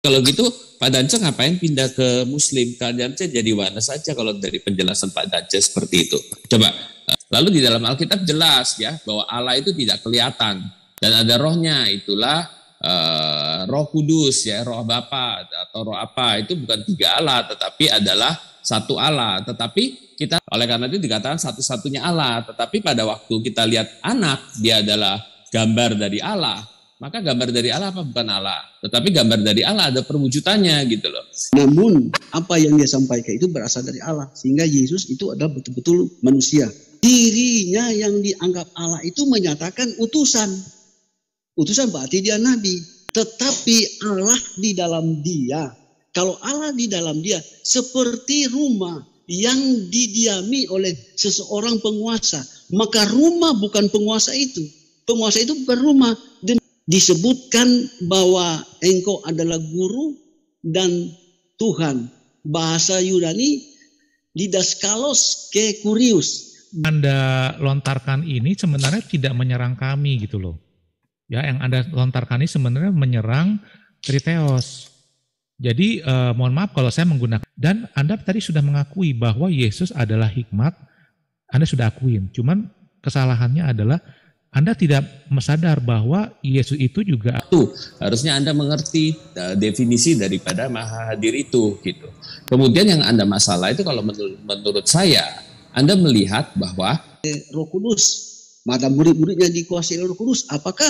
Kalau gitu Pak Dance ngapain pindah ke Muslim? Pak Dance jadi Wahabi saja kalau dari penjelasan Pak Dance seperti itu. Coba. Lalu di dalam Alkitab jelas ya bahwa Allah itu tidak kelihatan dan ada rohnya, itulah Roh Kudus ya, Roh Bapa atau Roh apa, itu bukan tiga Allah tetapi adalah satu Allah. Tetapi kita oleh karena itu dikatakan satu-satunya Allah. Tetapi pada waktu kita lihat anak, dia adalah gambar dari Allah. Maka gambar dari Allah apa? Bukan Allah. Tetapi gambar dari Allah ada perwujudannya gitu loh. Namun apa yang dia sampaikan itu berasal dari Allah. Sehingga Yesus itu adalah betul-betul manusia. Dirinya yang dianggap Allah itu menyatakan utusan. Utusan berarti dia nabi. Tetapi Allah di dalam dia. Kalau Allah di dalam dia seperti rumah yang didiami oleh seseorang penguasa. Maka rumah bukan penguasa itu. Penguasa itu bukan rumah. Dan disebutkan bahwa engkau adalah guru dan Tuhan. Bahasa Yunani didaskalos ke kurius. Anda lontarkan ini sebenarnya tidak menyerang kami gitu loh. Ya, yang Anda lontarkan ini sebenarnya menyerang Triteos. Jadi mohon maaf kalau saya menggunakan, dan Anda tadi sudah mengakui bahwa Yesus adalah hikmat, Anda sudah akuin. Cuman kesalahannya adalah Anda tidak sadar bahwa Yesus itu juga. Harusnya Anda mengerti definisi daripada maha hadir itu gitu. Kemudian yang Anda masalah itu kalau menurut saya, Anda melihat bahwa Roh Kudus, maka murid-muridnya dikuasai oleh Roh Kudus. Apakah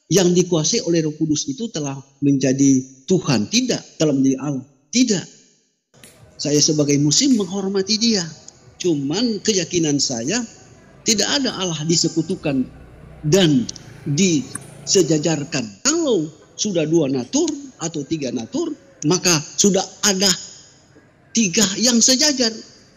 yang dikuasai oleh Roh Kudus itu telah menjadi Tuhan? Tidak. Telah menjadi Allah? Tidak. Saya sebagai muslim menghormati dia. Cuman keyakinan saya tidak ada Allah disekutukan dan disejajarkan. Kalau sudah dua natur atau tiga natur, maka sudah ada tiga yang sejajar.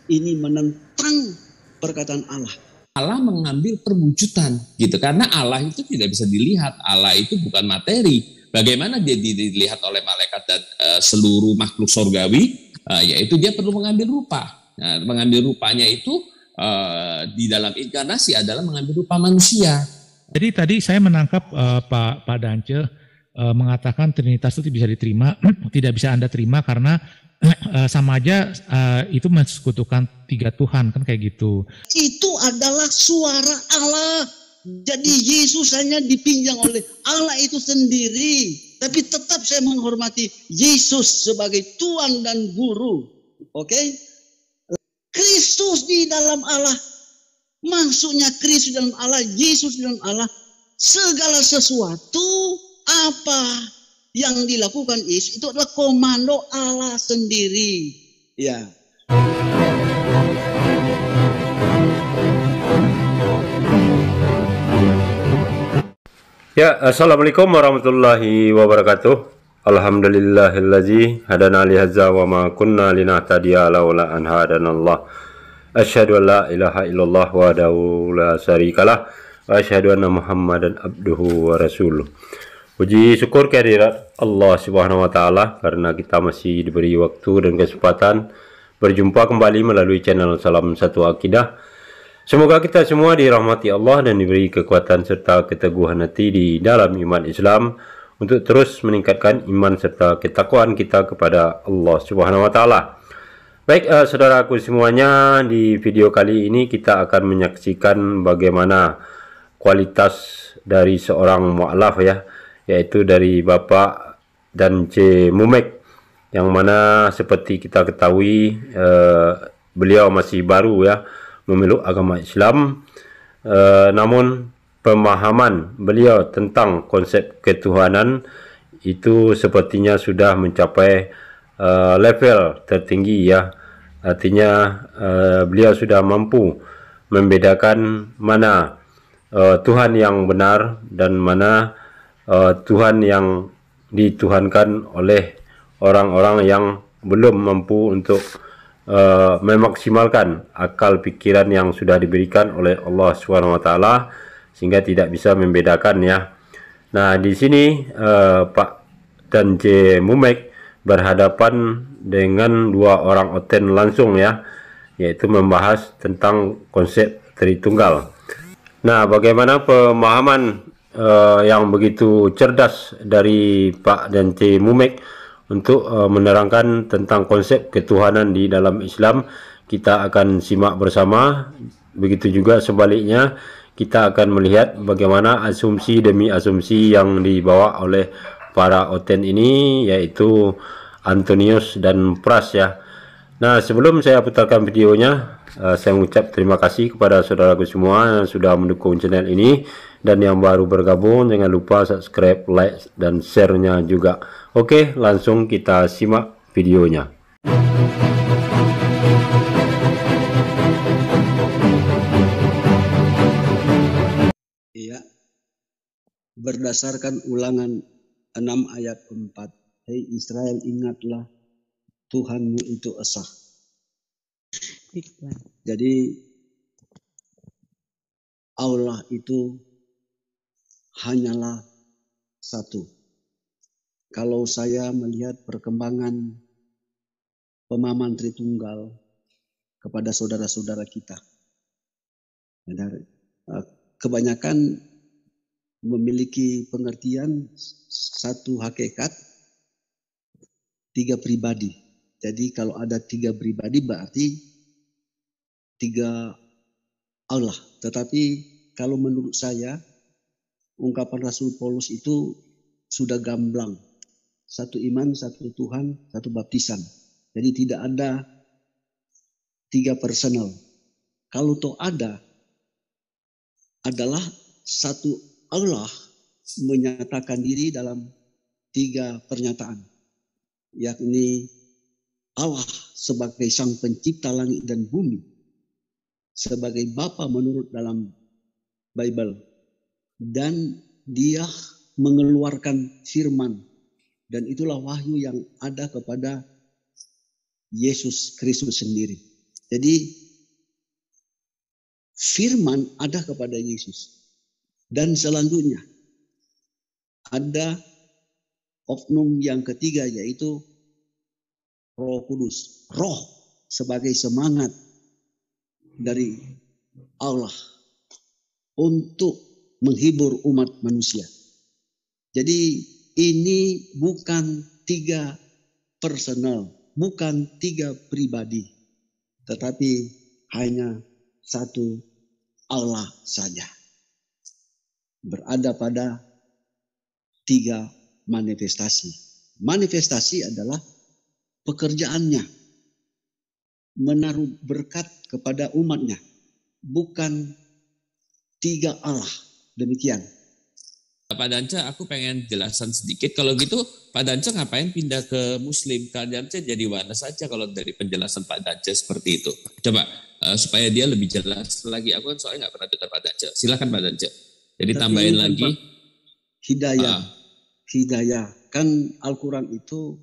Ini menentang perkataan Allah. Allah mengambil perwujudan gitu, karena Allah itu tidak bisa dilihat. Allah itu bukan materi. Bagaimana dia dilihat oleh malaikat dan seluruh makhluk surgawi? Yaitu dia perlu mengambil rupa. Nah, mengambil rupanya itu di dalam inkarnasi adalah mengambil rupa manusia. Jadi tadi saya menangkap Pak Dance mengatakan Trinitas itu bisa diterima, tidak bisa Anda terima karena sama aja itu mensekutukan tiga Tuhan, kan kayak gitu. Itu adalah suara Allah. Jadi Yesus hanya dipinjam oleh Allah itu sendiri. Tapi tetap saya menghormati Yesus sebagai Tuhan dan Guru. Oke? Kristus di dalam Allah. Maksudnya Kristus dalam Allah, Yesus dalam Allah. Segala sesuatu apa yang dilakukan Yesus itu adalah komando Allah sendiri. Ya. Ya, assalamualaikum warahmatullahi wabarakatuh. Alhamdulillahillazi hadana li hadza wa ma kunna linahtadiya laula an hadanallah. Asyhadu an la ilaha illallah wahdahu la syarikalah wa asyhadu anna Muhammadan abduhu wa rasuluh. Puji syukur kehadirat Allah Subhanahu wa taala karena kita masih diberi waktu dan kesempatan berjumpa kembali melalui channel Salam Satu Akidah. Semoga kita semua dirahmati Allah dan diberi kekuatan serta keteguhan hati di dalam iman Islam untuk terus meningkatkan iman serta ketakwaan kita kepada Allah Subhanahu wa taala. Baik, saudaraku semuanya, di video kali ini kita akan menyaksikan bagaimana kualitas dari seorang mu'alaf ya, yaitu dari Bapak Dance Mumek, yang mana seperti kita ketahui beliau masih baru ya memeluk agama Islam, namun pemahaman beliau tentang konsep ketuhanan itu sepertinya sudah mencapai level tertinggi ya. Artinya beliau sudah mampu membedakan mana Tuhan yang benar dan mana Tuhan yang dituhankan oleh orang-orang yang belum mampu untuk memaksimalkan akal pikiran yang sudah diberikan oleh Allah SWT, sehingga tidak bisa membedakan ya. Nah, di sini Pak Dance Mumek berhadapan dengan dua orang oten langsung ya, yaitu membahas tentang konsep Tritunggal. Nah, bagaimana pemahaman yang begitu cerdas dari Pak Dance Mumek untuk menerangkan tentang konsep ketuhanan di dalam Islam. Kita akan simak bersama. Begitu juga sebaliknya, kita akan melihat bagaimana asumsi demi asumsi yang dibawa oleh para oten ini, yaitu Antonius dan Pras ya. Nah, sebelum saya putarkan videonya, saya mengucap terima kasih kepada saudaraku semua yang sudah mendukung channel ini, dan yang baru bergabung jangan lupa subscribe, like, dan share-nya juga. Oke, langsung kita simak videonya. Iya, berdasarkan Ulangan 6 ayat 4. Hei Israel, ingatlah Tuhanmu itu esa. Jadi Allah itu hanyalah satu. Kalau saya melihat perkembangan pemahaman Tritunggal kepada saudara-saudara kita, kebanyakan memiliki pengertian satu hakikat, tiga pribadi. Jadi kalau ada tiga pribadi berarti tiga Allah. Tetapi kalau menurut saya ungkapan Rasul Paulus itu sudah gamblang. Satu iman, satu Tuhan, satu baptisan. Jadi tidak ada tiga personal. Kalau toh ada, adalah satu Allah menyatakan diri dalam tiga pernyataan. Yakni Allah sebagai sang pencipta langit dan bumi. Sebagai Bapa menurut dalam Bible. Dan dia mengeluarkan firman. Dan itulah wahyu yang ada kepada Yesus Kristus sendiri. Jadi firman ada kepada Yesus. Dan selanjutnya ada oknum yang ketiga, yaitu Roh Kudus. Roh sebagai semangat dari Allah untuk menghibur umat manusia. Jadi ini bukan tiga personal, bukan tiga pribadi, tetapi hanya satu Allah saja. Berada pada tiga manifestasi. Manifestasi adalah pekerjaannya, menaruh berkat kepada umatnya, bukan tiga Allah. Demikian. Pak Danca, aku pengen jelasan sedikit. Kalau gitu, Pak Danca ngapain pindah ke Muslim? Pak Danca jadi mana saja kalau dari penjelasan Pak Danca seperti itu. Coba, supaya dia lebih jelas lagi. Aku kan soalnya nggak pernah dengar Pak Danca. Silakan Pak Danca. Jadi tapi tambahin lagi. Hidayah. Hidayah. Kan Al-Quran itu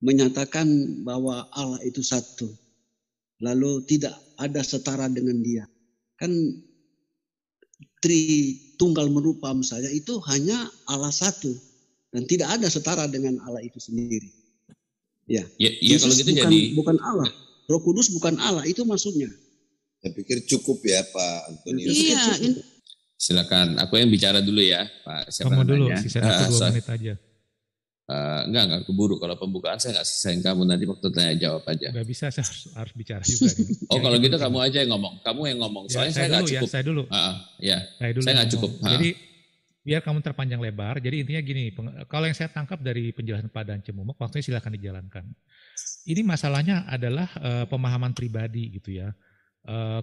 menyatakan bahwa Allah itu satu. Lalu tidak ada setara dengan dia. Kan Tritunggal merupa misalnya itu hanya Allah satu. Dan tidak ada setara dengan Allah itu sendiri. Ya, ya kalau gitu bukan Allah. Roh Kudus bukan Allah, itu maksudnya. Saya pikir cukup ya Pak Antonius. Iya. Silakan, aku yang bicara dulu ya Pak. Kamu dulu, sisa 2 menit aja. Enggak keburu. Kalau pembukaan saya nggak sisain kamu, nanti waktu tanya jawab aja. Nggak bisa, saya harus bicara juga. Oh kalau gitu kamu aja yang ngomong. Kamu yang ngomong. Soalnya saya nggak cukup. Saya dulu. Saya nggak cukup. Jadi biar kamu terpanjang lebar. Jadi intinya gini, kalau yang saya tangkap dari penjelasan Pak Dan Cemumuk, waktunya silakan dijalankan. Ini masalahnya adalah pemahaman pribadi gitu ya.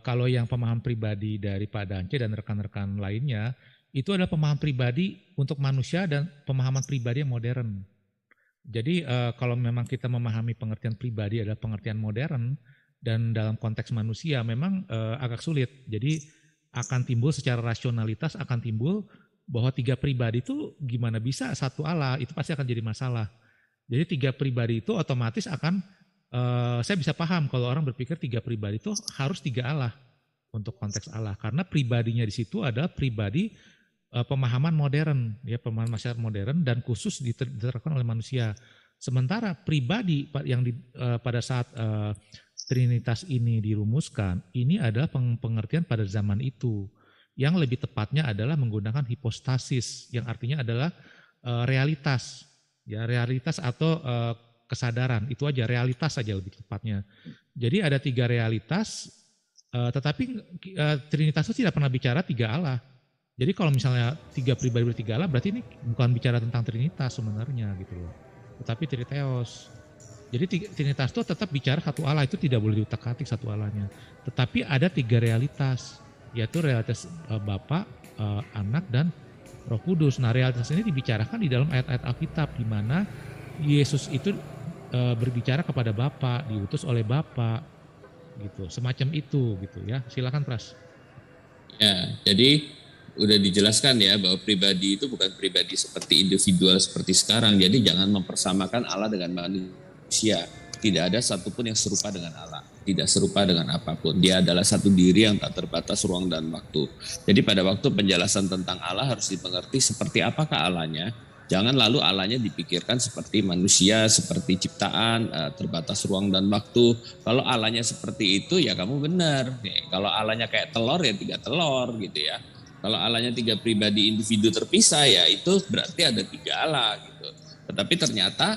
Kalau yang pemahaman pribadi dari Pak Dance dan rekan-rekan lainnya, itu adalah pemahaman pribadi untuk manusia dan pemahaman pribadi yang modern. Jadi kalau memang kita memahami pengertian pribadi adalah pengertian modern dan dalam konteks manusia memang agak sulit. Jadi akan timbul secara rasionalitas, akan timbul bahwa tiga pribadi itu gimana bisa satu Allah, itu pasti akan jadi masalah. Jadi tiga pribadi itu otomatis akan, saya bisa paham kalau orang berpikir tiga pribadi itu harus tiga Allah untuk konteks Allah. Karena pribadinya di situ adalah pribadi pemahaman modern, ya pemahaman masyarakat modern dan khusus diterapkan oleh manusia. Sementara pribadi yang pada saat Trinitas ini dirumuskan, ini adalah pengertian pada zaman itu. Yang lebih tepatnya adalah menggunakan hipostasis, yang artinya adalah realitas, ya realitas atau kesadaran, itu aja, realitas saja lebih tepatnya. Jadi ada 3 realitas, tetapi Trinitas itu tidak pernah bicara 3 Allah. Jadi kalau misalnya 3 pribadi 3 Allah, berarti ini bukan bicara tentang Trinitas sebenarnya gitu loh, tetapi Triteos. Jadi Trinitas itu tetap bicara 1 Allah, itu tidak boleh diutak-atik 1 Allahnya. Tetapi ada 3 realitas, yaitu realitas Bapa, Anak, dan Roh Kudus. Nah, realitas ini dibicarakan di dalam ayat-ayat Alkitab, di mana Yesus itu berbicara kepada Bapa, diutus oleh Bapa, gitu, semacam itu, gitu ya. Silakan Pras. Ya, jadi udah dijelaskan ya bahwa pribadi itu bukan pribadi seperti individual seperti sekarang. Jadi jangan mempersamakan Allah dengan manusia. Tidak ada satupun yang serupa dengan Allah, tidak serupa dengan apapun. Dia adalah satu diri yang tak terbatas ruang dan waktu. Jadi pada waktu penjelasan tentang Allah harus dimengerti seperti apakah Allahnya. Jangan lalu Allahnya dipikirkan seperti manusia, seperti ciptaan, terbatas ruang dan waktu. Kalau Allahnya seperti itu ya kamu benar. Kalau Allahnya kayak telur ya 3 telur gitu ya. Kalau Allahnya 3 pribadi individu terpisah ya itu berarti ada 3 Allah gitu. Tetapi ternyata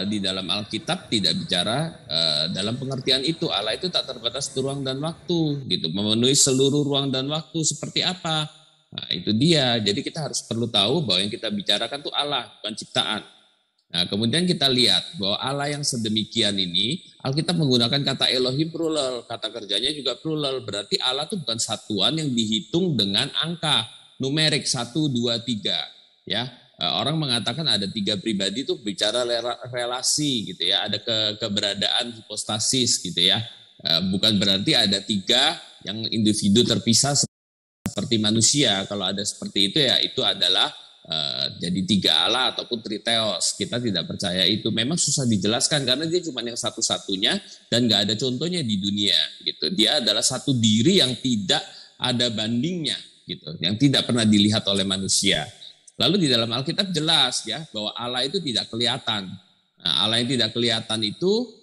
di dalam Alkitab tidak bicara dalam pengertian itu. Allah itu tak terbatas ruang dan waktu gitu, memenuhi seluruh ruang dan waktu. Seperti apa? Nah, itu dia. Jadi kita harus perlu tahu bahwa yang kita bicarakan itu Allah, bukan ciptaan. Nah, kemudian kita lihat bahwa Allah yang sedemikian ini, Alkitab menggunakan kata Elohim plural, kata kerjanya juga plural. Berarti Allah itu bukan satuan yang dihitung dengan angka numerik 1, 2, 3 ya. Orang mengatakan ada 3 pribadi itu bicara relasi gitu ya, ada keberadaan hipostasis gitu ya. Bukan berarti ada 3 yang individu terpisah seperti manusia. Kalau ada seperti itu ya itu adalah jadi 3 Allah ataupun Triteos. Kita tidak percaya itu. Memang susah dijelaskan karena dia cuma yang satu-satunya dan nggak ada contohnya di dunia gitu. Dia adalah satu diri yang tidak ada bandingnya gitu, yang tidak pernah dilihat oleh manusia. Lalu di dalam Alkitab jelas ya bahwa Allah itu tidak kelihatan. Nah, Allah yang tidak kelihatan itu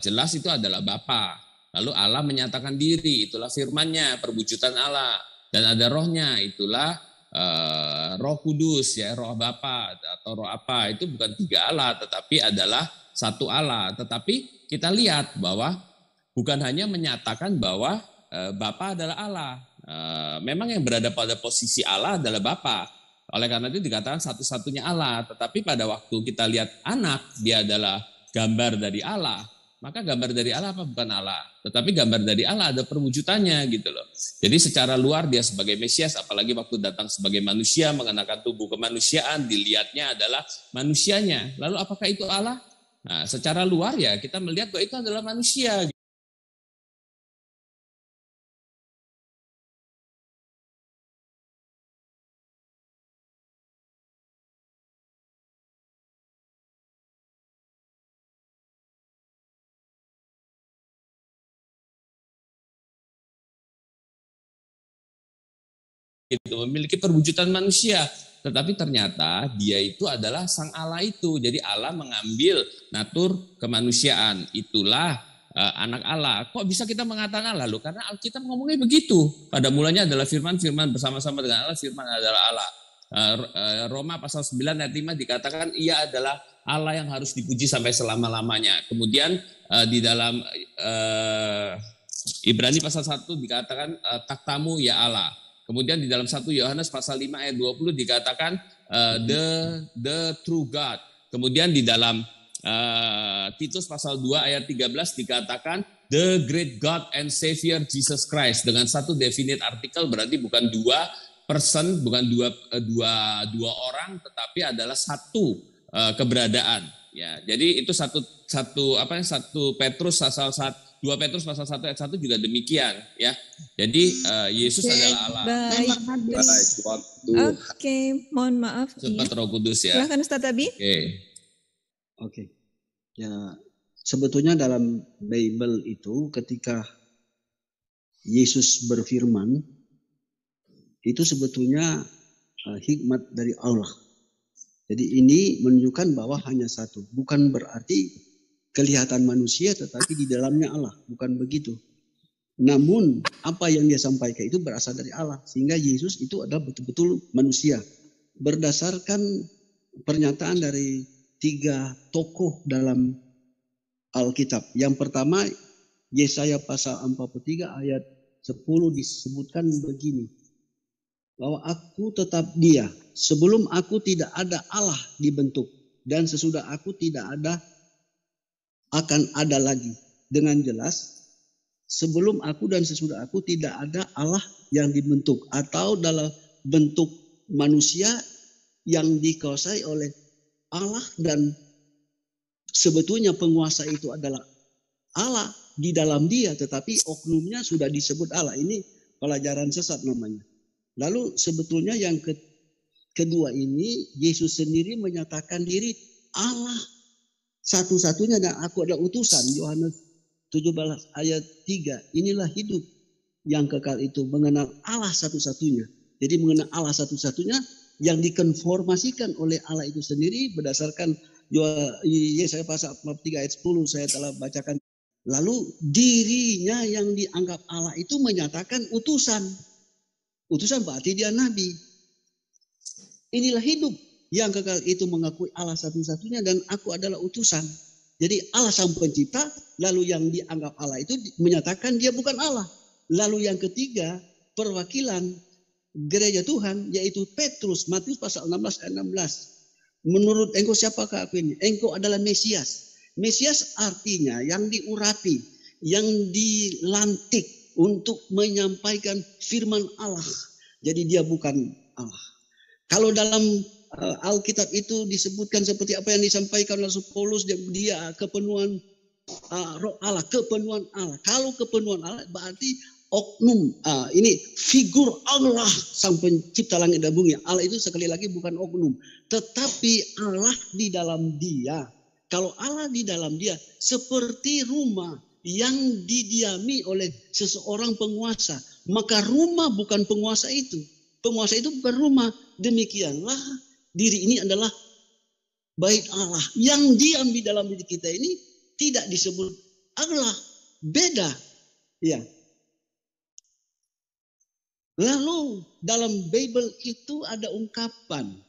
jelas itu adalah Bapa. Lalu Allah menyatakan diri, itulah firman-Nya, perwujudan Allah. Dan ada rohnya, itulah Roh Kudus ya, Roh Bapa atau Roh apa, itu bukan 3 Allah tetapi adalah 1 Allah. Tetapi kita lihat bahwa bukan hanya menyatakan bahwa Bapa adalah Allah. Memang yang berada pada posisi Allah adalah Bapa. Oleh karena itu dikatakan satu-satunya Allah. Tetapi pada waktu kita lihat anak, dia adalah gambar dari Allah. Maka gambar dari Allah apa? Bukan Allah. Tetapi gambar dari Allah ada perwujudannya gitu loh. Jadi secara luar dia sebagai Mesias, apalagi waktu datang sebagai manusia, mengenakan tubuh kemanusiaan, dilihatnya adalah manusianya. Lalu apakah itu Allah? Nah, secara luar ya kita melihat bahwa itu adalah manusia. Gitu, memiliki perwujudan manusia, tetapi ternyata dia itu adalah sang Allah itu. Jadi Allah mengambil natur kemanusiaan, itulah anak Allah. Kok bisa kita mengatakan Allah? Lalu karena Alkitab ngomongnya begitu. Pada mulanya adalah firman bersama-sama dengan Allah, firman adalah Allah. Roma pasal 9 ayat 5 dikatakan ia adalah Allah yang harus dipuji sampai selama-lamanya. Kemudian di dalam Ibrani pasal 1 dikatakan takhtamu ya Allah. Kemudian di dalam 1 Yohanes pasal 5 ayat 20 dikatakan the true God. Kemudian di dalam Titus pasal 2 ayat 13 dikatakan the great God and Savior Jesus Christ. Dengan satu definite artikel berarti bukan 2 person, bukan dua orang, tetapi adalah satu keberadaan. Ya, jadi itu satu Petrus pasal 2 Petrus pasal 1 ayat 1 juga demikian ya. Jadi Yesus adalah Allah. Oke, mohon maaf. Cepat Roh Kudus ya. Silahkan Ustaz Abi. Oke. Ya, sebetulnya dalam Bible itu ketika Yesus berfirman itu sebetulnya hikmat dari Allah. Jadi ini menunjukkan bahwa hanya satu, bukan berarti kelihatan manusia tetapi di dalamnya Allah, bukan begitu. Namun apa yang dia sampaikan itu berasal dari Allah, sehingga Yesus itu adalah betul-betul manusia. Berdasarkan pernyataan dari tiga tokoh dalam Alkitab. Yang pertama, Yesaya pasal 43 ayat 10 disebutkan begini. Bahwa aku tetap dia, sebelum aku tidak ada Allah dibentuk, dan sesudah aku tidak ada akan ada lagi. Dengan jelas, sebelum aku dan sesudah aku tidak ada Allah yang dibentuk, atau dalam bentuk manusia yang dikuasai oleh Allah, dan sebetulnya penguasa itu adalah Allah di dalam dia, tetapi oknumnya sudah disebut Allah. Ini pelajaran sesat namanya. Lalu sebetulnya yang kedua ini, Yesus sendiri menyatakan diri Allah satu-satunya dan aku adalah utusan. Yohanes 17 ayat 3. Inilah hidup yang kekal itu, mengenal Allah satu-satunya. Jadi mengenal Allah satu-satunya yang dikonformasikan oleh Allah itu sendiri berdasarkan Yesaya pasal 43 ayat 10 saya telah bacakan. Lalu dirinya yang dianggap Allah itu menyatakan utusan. Utusan berarti dia nabi. Inilah hidup yang kekal itu mengakui Allah satu-satunya dan aku adalah utusan. Jadi Allah sang pencipta, lalu yang dianggap Allah itu menyatakan dia bukan Allah. Lalu yang ketiga, perwakilan gereja Tuhan yaitu Petrus, Matius pasal 16 ayat 16. Menurut engkau siapakah aku ini? Engkau adalah Mesias. Mesias artinya yang diurapi, yang dilantik untuk menyampaikan firman Allah. Jadi dia bukan Allah. Kalau dalam Alkitab itu disebutkan seperti apa yang disampaikan oleh Paulus, dia kepenuhan roh Allah, kepenuhan Allah. Kalau kepenuhan Allah berarti oknum, ini figur Allah sang pencipta langit dan bumi. Allah itu sekali lagi bukan oknum, tetapi Allah di dalam dia. Kalau Allah di dalam dia seperti rumah yang didiami oleh seseorang penguasa, maka rumah bukan penguasa itu. Penguasa itu bukan rumah. Demikianlah diri ini adalah bait Allah. Yang diam di dalam diri kita ini tidak disebut Allah. Beda. Ya. Lalu dalam Bible itu ada ungkapan.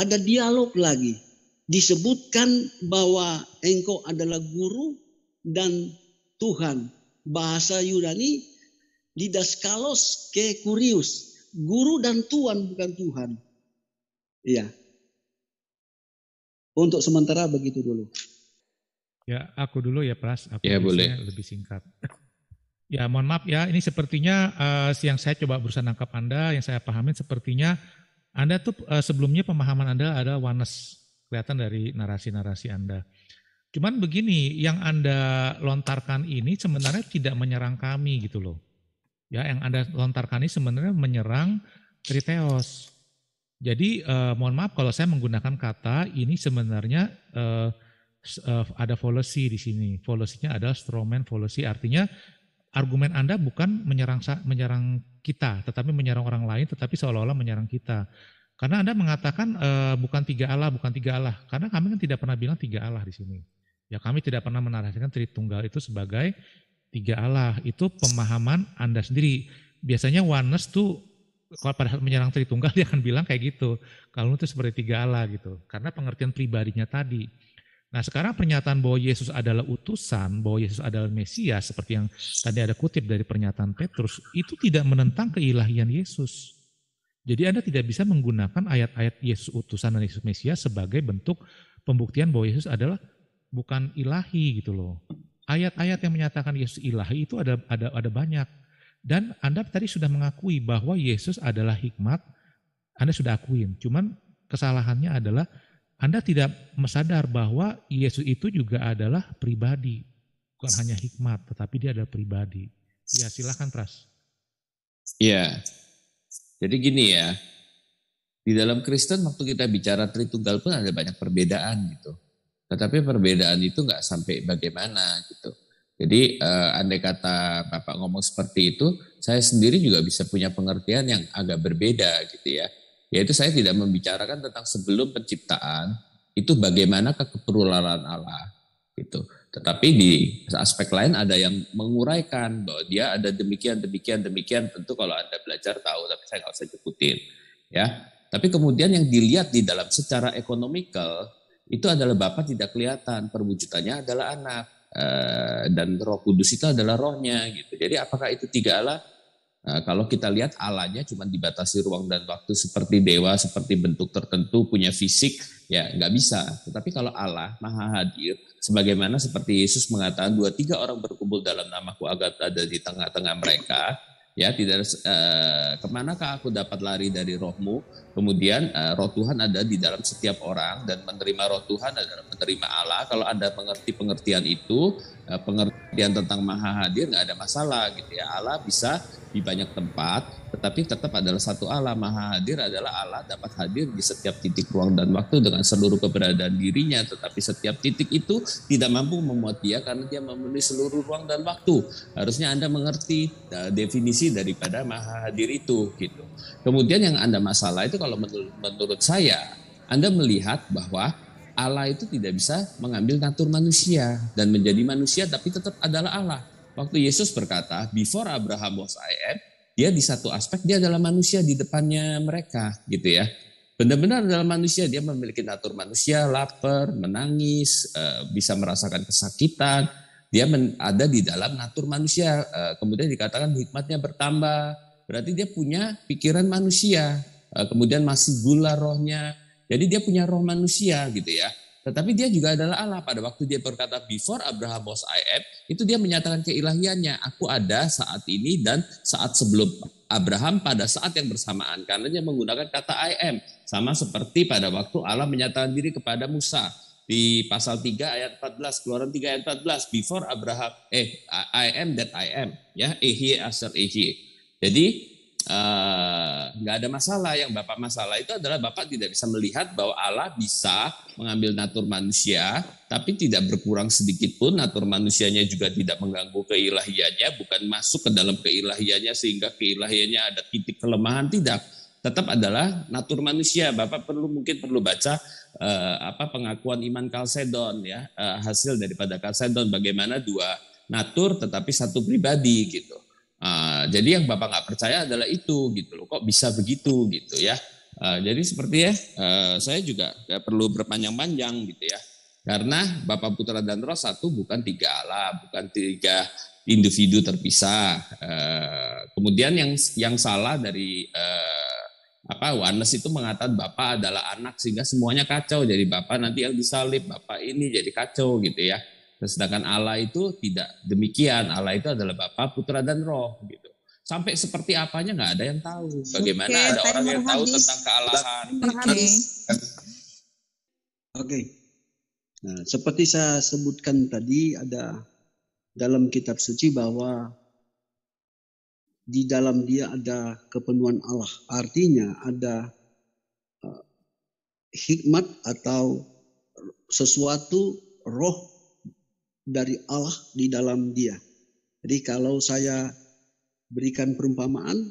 Ada dialog lagi. Disebutkan bahwa engkau adalah guru dan Tuhan. Bahasa Yunani didaskalos ke kurius. Guru dan Tuhan, bukan Tuhan. Iya. Untuk sementara begitu dulu. Ya, aku dulu ya Pras. Aku ya boleh. Lebih singkat. Ya mohon maaf ya, ini sepertinya yang saya coba berusaha nangkap Anda, yang saya pahamin sepertinya Anda tuh sebelumnya pemahaman Anda ada oneness. Kelihatan dari narasi-narasi Anda. Cuman begini, yang Anda lontarkan ini sebenarnya tidak menyerang kami gitu loh. Ya, yang Anda lontarkan ini sebenarnya menyerang Triteos. Jadi mohon maaf kalau saya menggunakan kata ini sebenarnya ada fallacy di sini. Fallacy-nya adalah strawman fallacy, artinya argumen Anda bukan menyerang kita, tetapi menyerang orang lain, tetapi seolah-olah menyerang kita. Karena Anda mengatakan bukan tiga Allah. Karena kami kan tidak pernah bilang tiga Allah di sini. Ya, kami tidak pernah menarasikan Tritunggal itu sebagai tiga Allah. Itu pemahaman Anda sendiri. Biasanya oneness tuh kalau pada saat menyerang Tritunggal dia akan bilang kayak gitu. Kalau itu seperti tiga Allah gitu. Karena pengertian pribadinya tadi. Nah sekarang pernyataan bahwa Yesus adalah utusan, bahwa Yesus adalah Mesias, seperti yang tadi ada kutip dari pernyataan Petrus, itu tidak menentang keilahian Yesus. Jadi Anda tidak bisa menggunakan ayat-ayat Yesus utusan dan Yesus Mesias sebagai bentuk pembuktian bahwa Yesus adalah bukan ilahi gitu loh. Ayat-ayat yang menyatakan Yesus ilahi itu ada banyak. Dan Anda tadi sudah mengakui bahwa Yesus adalah hikmat, Anda sudah akuin. Cuman kesalahannya adalah Anda tidak sadar bahwa Yesus itu juga adalah pribadi. Bukan hanya hikmat, tetapi dia adalah pribadi. Ya silakan Pras. Ya. Jadi gini ya, di dalam Kristen waktu kita bicara Tritunggal pun ada banyak perbedaan gitu. Tetapi perbedaan itu nggak sampai bagaimana gitu. Jadi andai kata Bapak ngomong seperti itu, saya sendiri juga bisa punya pengertian yang agak berbeda gitu ya. Yaitu saya tidak membicarakan tentang sebelum penciptaan, itu bagaimana keperulaan Allah gitu. Tetapi di aspek lain ada yang menguraikan bahwa dia ada demikian. Tentu kalau Anda belajar tahu, tapi saya nggak usah sebutin. Ya, Tapi kemudian yang dilihat di dalam secara ekonomikal itu adalah Bapa tidak kelihatan, perwujudannya adalah anak, dan Roh Kudus itu adalah rohnya gitu. Jadi apakah itu tiga Allah? Kalau kita lihat Allahnya cuma dibatasi ruang dan waktu seperti dewa, seperti bentuk tertentu, punya fisik, ya nggak bisa. Tetapi kalau Allah maha hadir, sebagaimana seperti Yesus mengatakan 2-3 orang berkumpul dalam namaku agar ada di tengah-tengah mereka, ya tidak kemanakah aku dapat lari dari rohmu? Kemudian roh Tuhan ada di dalam setiap orang dan menerima roh Tuhan adalah menerima Allah. Kalau Anda mengerti pengertian itu, pengertian tentang maha hadir nggak ada masalah gitu ya. Allah bisa di banyak tempat, tetapi tetap adalah satu Allah. Maha hadir adalah Allah dapat hadir di setiap titik ruang dan waktu dengan seluruh keberadaan dirinya, tetapi setiap titik itu tidak mampu memuat dia karena dia memenuhi seluruh ruang dan waktu. Harusnya Anda mengerti definisi daripada maha hadir itu gitu. Kemudian yang Anda masalah itu kalau menurut saya, Anda melihat bahwa Allah itu tidak bisa mengambil natur manusia dan menjadi manusia tapi tetap adalah Allah. Waktu Yesus berkata, before Abraham was I am, dia di satu aspek dia adalah manusia di depannya mereka gitu ya. Benar-benar adalah manusia, dia memiliki natur manusia, lapar, menangis, bisa merasakan kesakitan. Dia ada di dalam natur manusia, kemudian dikatakan hikmatnya bertambah. Berarti dia punya pikiran manusia, kemudian masih gula rohnya. Jadi dia punya roh manusia gitu ya. Tetapi dia juga adalah Allah. Pada waktu dia berkata before Abraham was I am, itu dia menyatakan keilahiannya. Aku ada saat ini dan saat sebelum Abraham pada saat yang bersamaan. Karena dia menggunakan kata I am. Sama seperti pada waktu Allah menyatakan diri kepada Musa. Di pasal 3 ayat 14, Keluaran 3 ayat 14, before Abraham, I am that I am. Ya, ehi aser ehi. Jadi nggak ada masalah. Yang Bapak masalah itu adalah Bapak tidak bisa melihat bahwa Allah bisa mengambil natur manusia, tapi tidak berkurang sedikit pun. Natur manusianya juga tidak mengganggu keilahiannya, bukan masuk ke dalam keilahiannya sehingga keilahiannya ada titik kelemahan, tidak. Tetap adalah natur manusia. Bapak mungkin perlu baca pengakuan iman Kalsedon ya, hasil daripada Kalsedon, bagaimana dua natur tetapi satu pribadi gitu. Jadi yang Bapak nggak percaya adalah itu gitu loh, kok bisa begitu gitu ya. Jadi seperti ya, saya juga nggak perlu berpanjang-panjang gitu ya, karena Bapa, Putra dan Roh satu, bukan tiga Allah, bukan tiga individu terpisah. Kemudian yang salah dari Oneness itu mengatakan Bapa adalah anak sehingga semuanya kacau. Jadi Bapa nanti yang disalib, Bapa ini jadi kacau gitu ya. Sedangkan Allah itu tidak demikian. Allah itu adalah Bapa, Putra dan Roh gitu. Sampai seperti apanya nggak ada yang tahu. Bagaimana ada orang yang tahu tentang kealahan. Oke. Nah, seperti saya sebutkan tadi, ada dalam kitab suci bahwa di dalam dia ada kepenuhan Allah. Artinya ada hikmat atau sesuatu roh dari Allah di dalam dia. Jadi kalau saya berikan perumpamaan,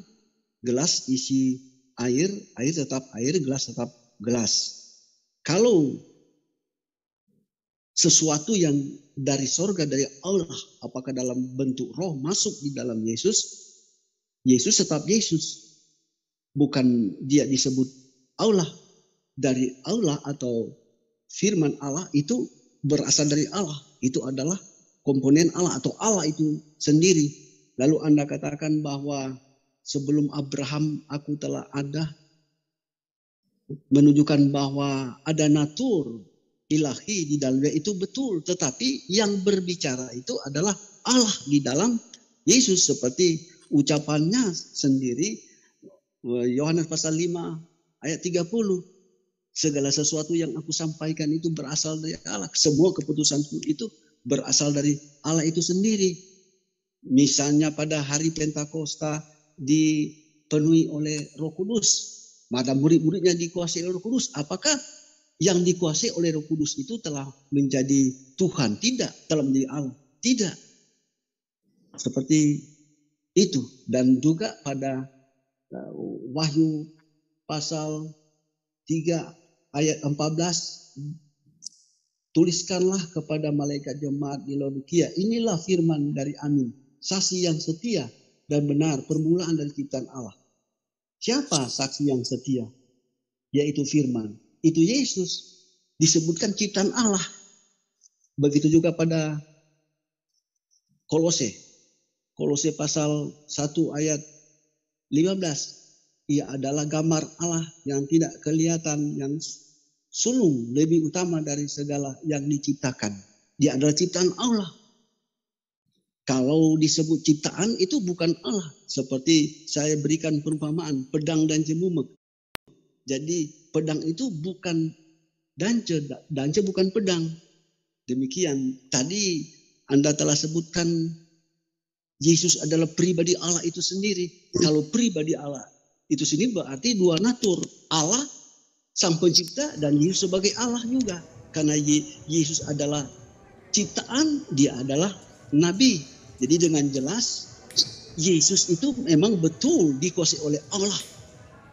gelas isi air, air tetap air, gelas tetap gelas. Kalau sesuatu yang dari sorga, dari Allah, apakah dalam bentuk roh masuk di dalam Yesus, Yesus tetap Yesus. Bukan dia disebut Allah. Dari Allah atau firman Allah itu berasal dari Allah. Itu adalah komponen Allah atau Allah itu sendiri. Lalu Anda katakan bahwa sebelum Abraham aku telah ada, menunjukkan bahwa ada natur ilahi di dalamnya, itu betul. Tetapi yang berbicara itu adalah Allah di dalam Yesus, seperti ucapannya sendiri, Yohanes pasal 5 ayat 30. Segala sesuatu yang aku sampaikan itu berasal dari Allah. Semua keputusanku itu berasal dari Allah itu sendiri. Misalnya pada hari Pentakosta dipenuhi oleh Roh Kudus. Maka murid-muridnya dikuasai oleh Roh Kudus. Apakah yang dikuasai oleh Roh Kudus itu telah menjadi Tuhan? Tidak. Telah menjadi Allah? Tidak. Seperti itu. Dan juga pada Wahyu pasal 3 ayat 14, tuliskanlah kepada malaikat jemaat di Laodikia, inilah firman dari Amin, saksi yang setia dan benar, permulaan dari ciptaan Allah. Siapa saksi yang setia? yaitu firman. Itu Yesus, disebutkan ciptaan Allah. Begitu juga pada Kolose. Kolose pasal 1 ayat 15. Ia adalah gambar Allah yang tidak kelihatan, yang sulung lebih utama dari segala yang diciptakan. Dia adalah ciptaan Allah. Kalau disebut ciptaan itu bukan Allah. Seperti saya berikan perumpamaan pedang dan cemumek. Jadi pedang itu bukan dance, dance bukan pedang. Demikian tadi Anda telah sebutkan Yesus adalah pribadi Allah itu sendiri. Kalau pribadi Allah itu sendiri berarti dua natur. Allah sang pencipta dan Yesus sebagai Allah juga. Karena Yesus adalah ciptaan, dia adalah nabi. Jadi dengan jelas Yesus itu memang betul dikuasai oleh Allah.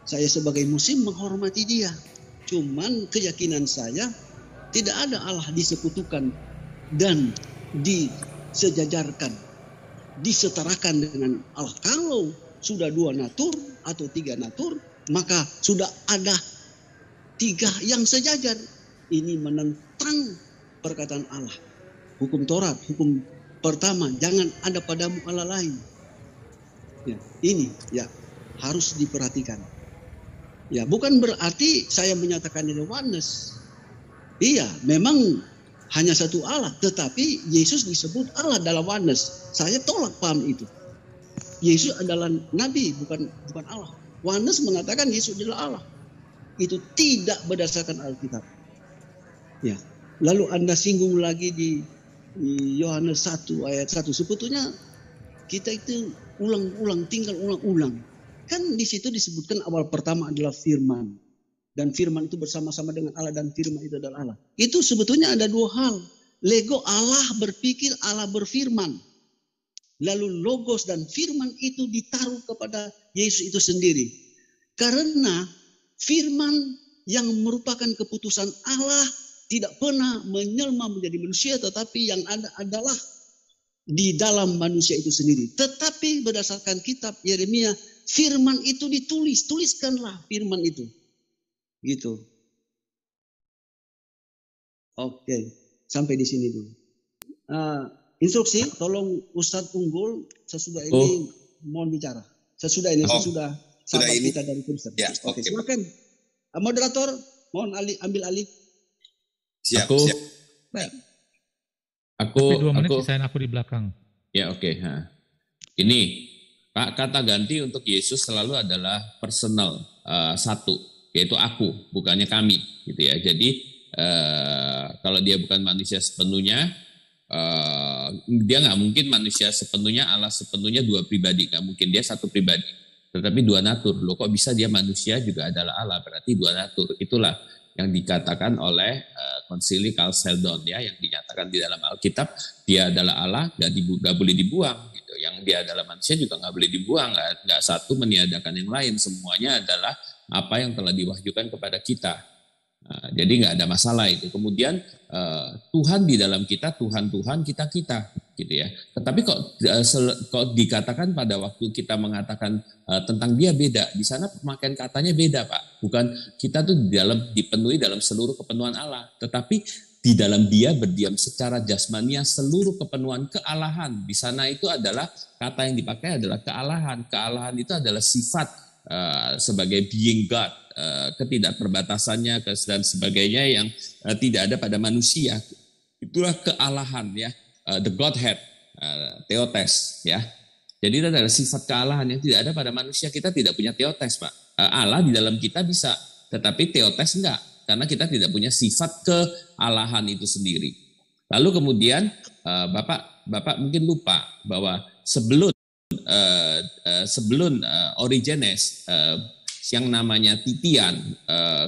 Saya sebagai muslim menghormati dia. Cuman keyakinan saya tidak ada Allah disekutukan dan disejajarkan, disetarakan dengan Allah. Kalau sudah dua natur atau tiga natur, maka sudah ada tiga yang sejajar. Ini menentang perkataan Allah. Hukum Taurat, hukum pertama, jangan ada padamu Allah lain. Ya, ini ya harus diperhatikan. Ya, bukan berarti saya menyatakan ini oneness. Iya, memang hanya satu Allah, tetapi Yesus disebut Allah dalam oneness. Saya tolak paham itu. Yesus adalah nabi, bukan Allah. Oneness mengatakan Yesus adalah Allah. Itu tidak berdasarkan Alkitab. Ya. Lalu Anda singgung lagi di Yohanes 1 ayat 1. Sebetulnya kita itu ulang-ulang, tinggal ulang-ulang. Kan di situ disebutkan awal pertama adalah firman. Dan firman itu bersama-sama dengan Allah dan firman itu adalah Allah. Itu sebetulnya ada dua hal. Lego Allah berpikir, Allah berfirman. Lalu logos dan firman itu ditaruh kepada Yesus itu sendiri. Karena firman yang merupakan keputusan Allah tidak pernah menjelma menjadi manusia, tetapi yang ada adalah di dalam manusia itu sendiri. Tetapi berdasarkan kitab Yeremia, firman itu ditulis, tuliskanlah firman itu. Gitu. Oke, sampai di sini dulu. Instruksi, tolong Ustadz Unggul sesudah ini mohon bicara. Sesudah ini, sesudah sahabat kita dari Kristen. Ya, oke, silakan. Moderator, mohon ambil alih. Siap. Baik. Aku 2 menit sisain aku di belakang. Ya, oke. Ini Pak, kata ganti untuk Yesus selalu adalah personal, satu, yaitu aku, bukannya kami, gitu ya. Jadi kalau dia bukan manusia sepenuhnya, dia nggak mungkin manusia sepenuhnya, Allah sepenuhnya, dua pribadi, nggak mungkin. Dia satu pribadi, tetapi dua natur. Loh, kok bisa dia manusia juga adalah Allah? Berarti dua natur. Itulah yang dikatakan oleh Konsili Chalcedon, ya, yang dinyatakan di dalam Alkitab. Dia adalah Allah, nggak boleh dibuang. Gitu. Yang dia adalah manusia juga nggak boleh dibuang. Nggak satu meniadakan yang lain. Semuanya adalah apa yang telah diwahyukan kepada kita. Jadi nggak ada masalah itu. Kemudian Tuhan di dalam kita, Tuhan kita, gitu ya. Tetapi kok dikatakan pada waktu kita mengatakan tentang dia beda, di sana pemakaian katanya beda, Pak. Bukan kita tuh dipenuhi dalam seluruh kepenuhan Allah, tetapi di dalam dia berdiam secara jasmania seluruh kepenuhan kealahan. Di sana itu adalah kata yang dipakai adalah kealahan. Kealahan itu adalah sifat sebagai being God, ketidakperbatasannya dan sebagainya yang tidak ada pada manusia. Itulah kealahan, ya, the Godhead, theotes, ya. Jadi itu adalah sifat kealahan yang tidak ada pada manusia. Kita tidak punya theotes, Pak. Allah di dalam kita bisa, tetapi theotes enggak, karena kita tidak punya sifat kealahan itu sendiri. Lalu kemudian Bapak mungkin lupa bahwa sebelum Origenes, yang namanya Titian,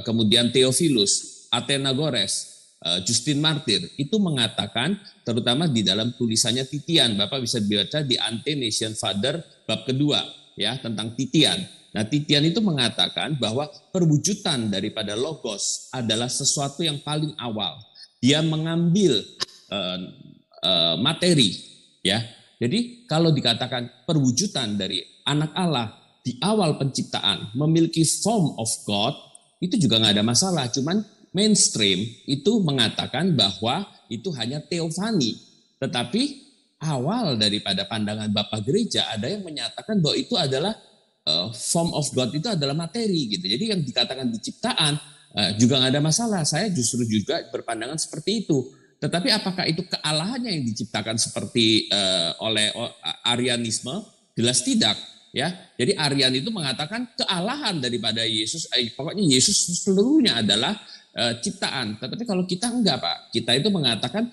kemudian Theophilus, Athenagoras, Justin Martyr, itu mengatakan, terutama di dalam tulisannya Titian, Bapak bisa baca di Ante Nation Father bab kedua, ya, tentang Titian. Nah, Titian itu mengatakan bahwa perwujudan daripada Logos adalah sesuatu yang paling awal. Dia mengambil materi, ya. Jadi kalau dikatakan perwujudan dari anak Allah di awal penciptaan memiliki form of God, itu juga nggak ada masalah. Cuman mainstream itu mengatakan bahwa itu hanya teofani. Tetapi awal daripada pandangan Bapak Gereja ada yang menyatakan bahwa itu adalah form of God, itu adalah materi gitu. Jadi yang dikatakan di ciptaan juga nggak ada masalah. Saya justru juga berpandangan seperti itu. Tetapi apakah itu kealahannya yang diciptakan seperti oleh Arianisme? Jelas tidak. Ya, jadi Arian itu mengatakan kealahan daripada Yesus. Pokoknya Yesus seluruhnya adalah ciptaan. Tetapi kalau kita enggak, Pak, kita itu mengatakan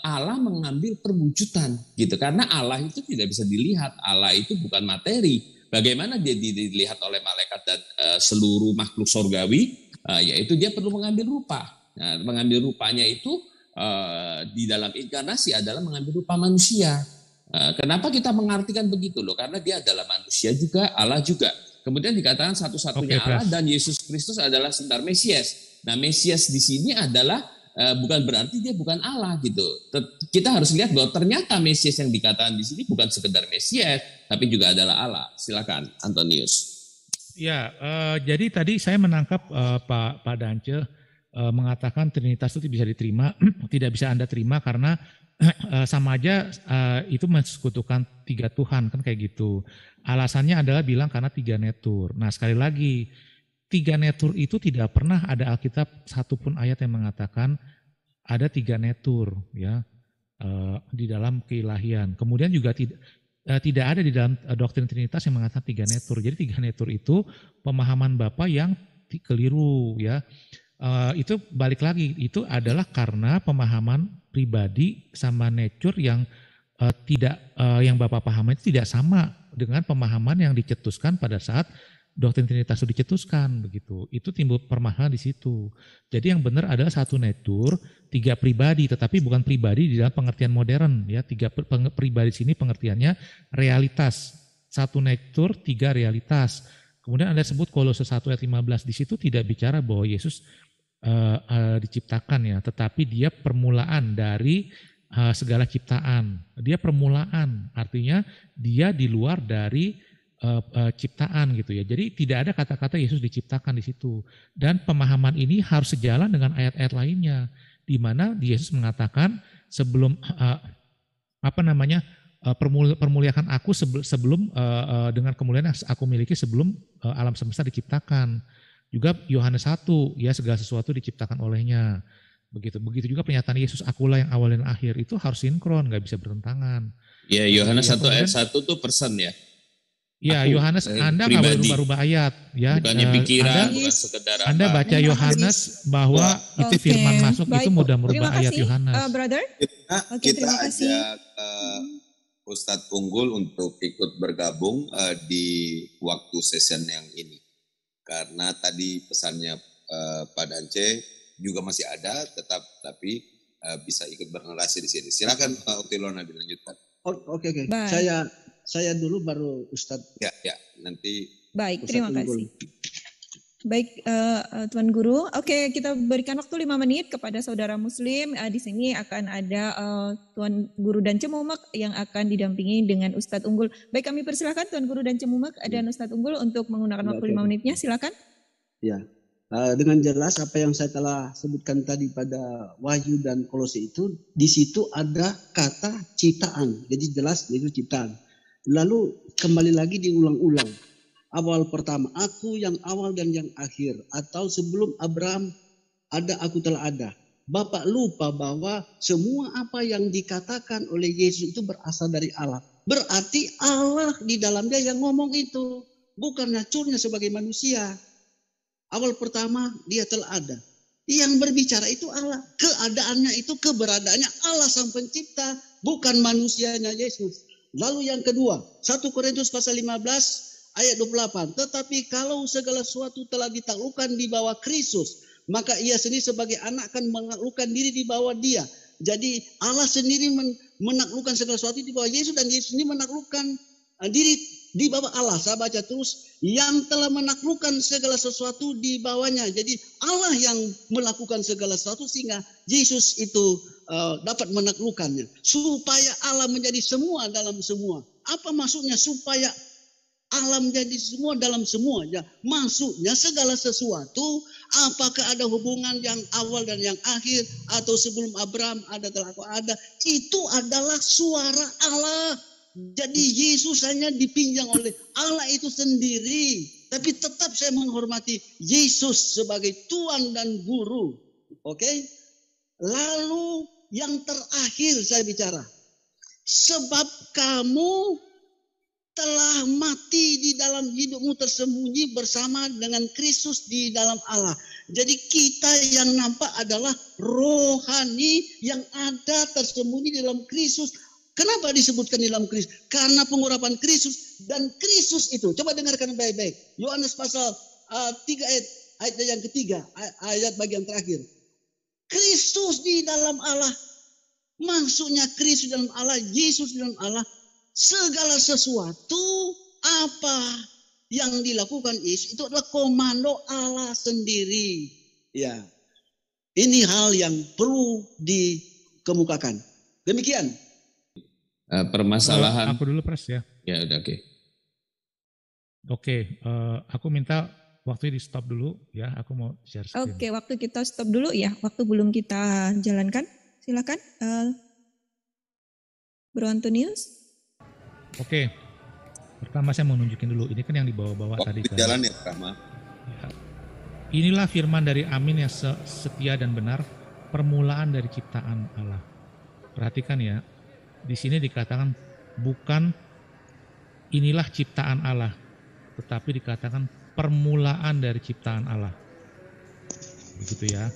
Allah mengambil perwujudan gitu. Karena Allah itu tidak bisa dilihat. Allah itu bukan materi. Bagaimana dia dilihat oleh malaikat dan seluruh makhluk surgawi, yaitu dia perlu mengambil rupa. Nah, mengambil rupanya itu di dalam inkarnasi adalah mengambil rupa manusia. Kenapa kita mengartikan begitu loh? Karena dia adalah manusia juga, Allah juga. Kemudian dikatakan satu-satunya Allah dan Yesus Kristus adalah sebentar Mesias. Nah, Mesias di sini adalah bukan berarti dia bukan Allah gitu. Kita harus lihat bahwa ternyata Mesias yang dikatakan di sini bukan sekedar Mesias, tapi juga adalah Allah. Silakan, Antonius. Ya, jadi tadi saya menangkap Pak Dance mengatakan Trinitas itu bisa diterima, tidak bisa Anda terima karena sama aja itu mensekutukan 3 Tuhan kan kayak gitu. Alasannya adalah bilang karena 3 natur. Nah sekali lagi 3 natur itu tidak pernah ada Alkitab satupun ayat yang mengatakan ada 3 natur ya di dalam keilahian. Kemudian juga tidak ada di dalam doktrin Trinitas yang mengatakan 3 natur. Jadi 3 natur itu pemahaman Bapa yang keliru ya. Itu balik lagi itu adalah karena pemahaman pribadi sama nature yang yang Bapak pahami itu tidak sama dengan pemahaman yang dicetuskan pada saat doktrin Trinitas itu dicetuskan begitu. Itu timbul permasalahan di situ. Jadi yang benar adalah 1 natur, 3 pribadi, tetapi bukan pribadi di dalam pengertian modern ya. 3 pribadi sini pengertiannya realitas. 1 natur, 3 realitas. Kemudian Anda sebut Kolose 1 ayat 15 di situ tidak bicara bahwa Yesus diciptakan ya, tetapi dia permulaan dari segala ciptaan. Dia permulaan, artinya dia di luar dari ciptaan gitu ya. Jadi tidak ada kata-kata Yesus diciptakan di situ. Dan pemahaman ini harus sejalan dengan ayat-ayat lainnya, di mana Yesus mengatakan sebelum permuliakan aku sebelum dengan kemuliaan yang aku miliki sebelum alam semesta diciptakan. Juga Yohanes 1 ya segala sesuatu diciptakan olehnya. Begitu juga pernyataan Yesus akulah yang awal dan akhir itu harus sinkron, nggak bisa bertentangan. Ya Yohanes 1 ayat 1 tuh person ya. Ya Yohanes Anda nggak boleh rubah-rubah ayat ya. Bukannya pikiran, bukan sekedar Anda baca Yohanes bahwa itu firman masuk itu mudah merubah ayat Yohanes. Brother. Kita ajak Ustadz Unggul untuk ikut bergabung di waktu session yang ini. Karena tadi pesannya Pak Dance juga masih ada, tapi bisa ikut bernarasi di sini. Silakan Pak Utilona dilanjutkan. Oke. Saya dulu baru Ustadz. Ya, nanti. Baik, Ustadz terima Unggul. kasih. Baik, Tuan Guru. Oke, kita berikan waktu 5 menit kepada saudara Muslim. Di sini akan ada Tuan Guru dan Cemumak yang akan didampingi dengan Ustadz Unggul. Baik, kami persilakan Tuan Guru dan Cemumak dan Ustadz Unggul untuk menggunakan waktu 5 menitnya. Silakan. Ya, dengan jelas apa yang saya telah sebutkan tadi pada Wahyu dan Kolose itu, di situ ada kata ciptaan. Jadi jelas itu ciptaan. Lalu kembali lagi diulang-ulang. Awal pertama, aku yang awal dan yang akhir. Atau sebelum Abraham ada, aku telah ada. Bapak lupa bahwa semua apa yang dikatakan oleh Yesus itu berasal dari Allah. Berarti Allah di dalamnya yang ngomong itu. Bukan naturnya sebagai manusia. Awal pertama dia telah ada. Yang berbicara itu Allah. Keadaannya itu keberadaannya Allah sang pencipta. Bukan manusianya Yesus. Lalu yang kedua, 1 Korintus pasal 15 ayat 28. Tetapi kalau segala sesuatu telah ditaklukkan di bawah Kristus, maka ia sendiri sebagai anak akan menaklukkan diri di bawah dia. Jadi Allah sendiri menaklukkan segala sesuatu di bawah Yesus, dan Yesus sendiri menaklukkan diri di bawah Allah. Saya baca terus, yang telah menaklukkan segala sesuatu di bawahnya. Jadi Allah yang melakukan segala sesuatu sehingga Yesus itu dapat menaklukkannya. Supaya Allah menjadi semua dalam semua. Apa maksudnya supaya Allah menjadi semua dalam semuanya. Maksudnya segala sesuatu, apakah ada hubungan yang awal dan yang akhir, atau sebelum Abraham ada, telah ada, itu adalah suara Allah. Jadi Yesus hanya dipinjam oleh Allah itu sendiri. Tapi tetap saya menghormati Yesus sebagai Tuhan dan Guru. Oke? Lalu yang terakhir saya bicara. Sebab kamu telah mati di dalam hidupmu tersembunyi bersama dengan Kristus di dalam Allah. Jadi kita yang nampak adalah rohani yang ada tersembunyi di dalam Kristus. Kenapa disebutkan di dalam Kristus? Karena pengurapan Kristus, dan Kristus itu, coba dengarkan baik-baik. Yohanes pasal 3 ayat yang ketiga, ayat bagian terakhir. Kristus di dalam Allah, maksudnya Kristus di dalam Allah, Yesus di dalam Allah, segala sesuatu apa yang dilakukan Yesus itu adalah komando Allah sendiri. Ya, ini hal yang perlu dikemukakan. Demikian. Permasalahan. Aku dulu Pres ya. Ya udah oke. Oke, aku minta waktunya di stop dulu ya. Aku mau share screen. Oke, waktu kita stop dulu ya. Waktu belum kita jalankan. Silakan, Bro Antonius. Oke, pertama saya mau nunjukin dulu. Ini kan yang dibawa-bawa tadi kan. Jalan ya, Rahma. Ya. Inilah firman dari Amin yang setia dan benar, permulaan dari ciptaan Allah. Perhatikan ya. Di sini dikatakan bukan inilah ciptaan Allah, tetapi dikatakan permulaan dari ciptaan Allah. Begitu ya.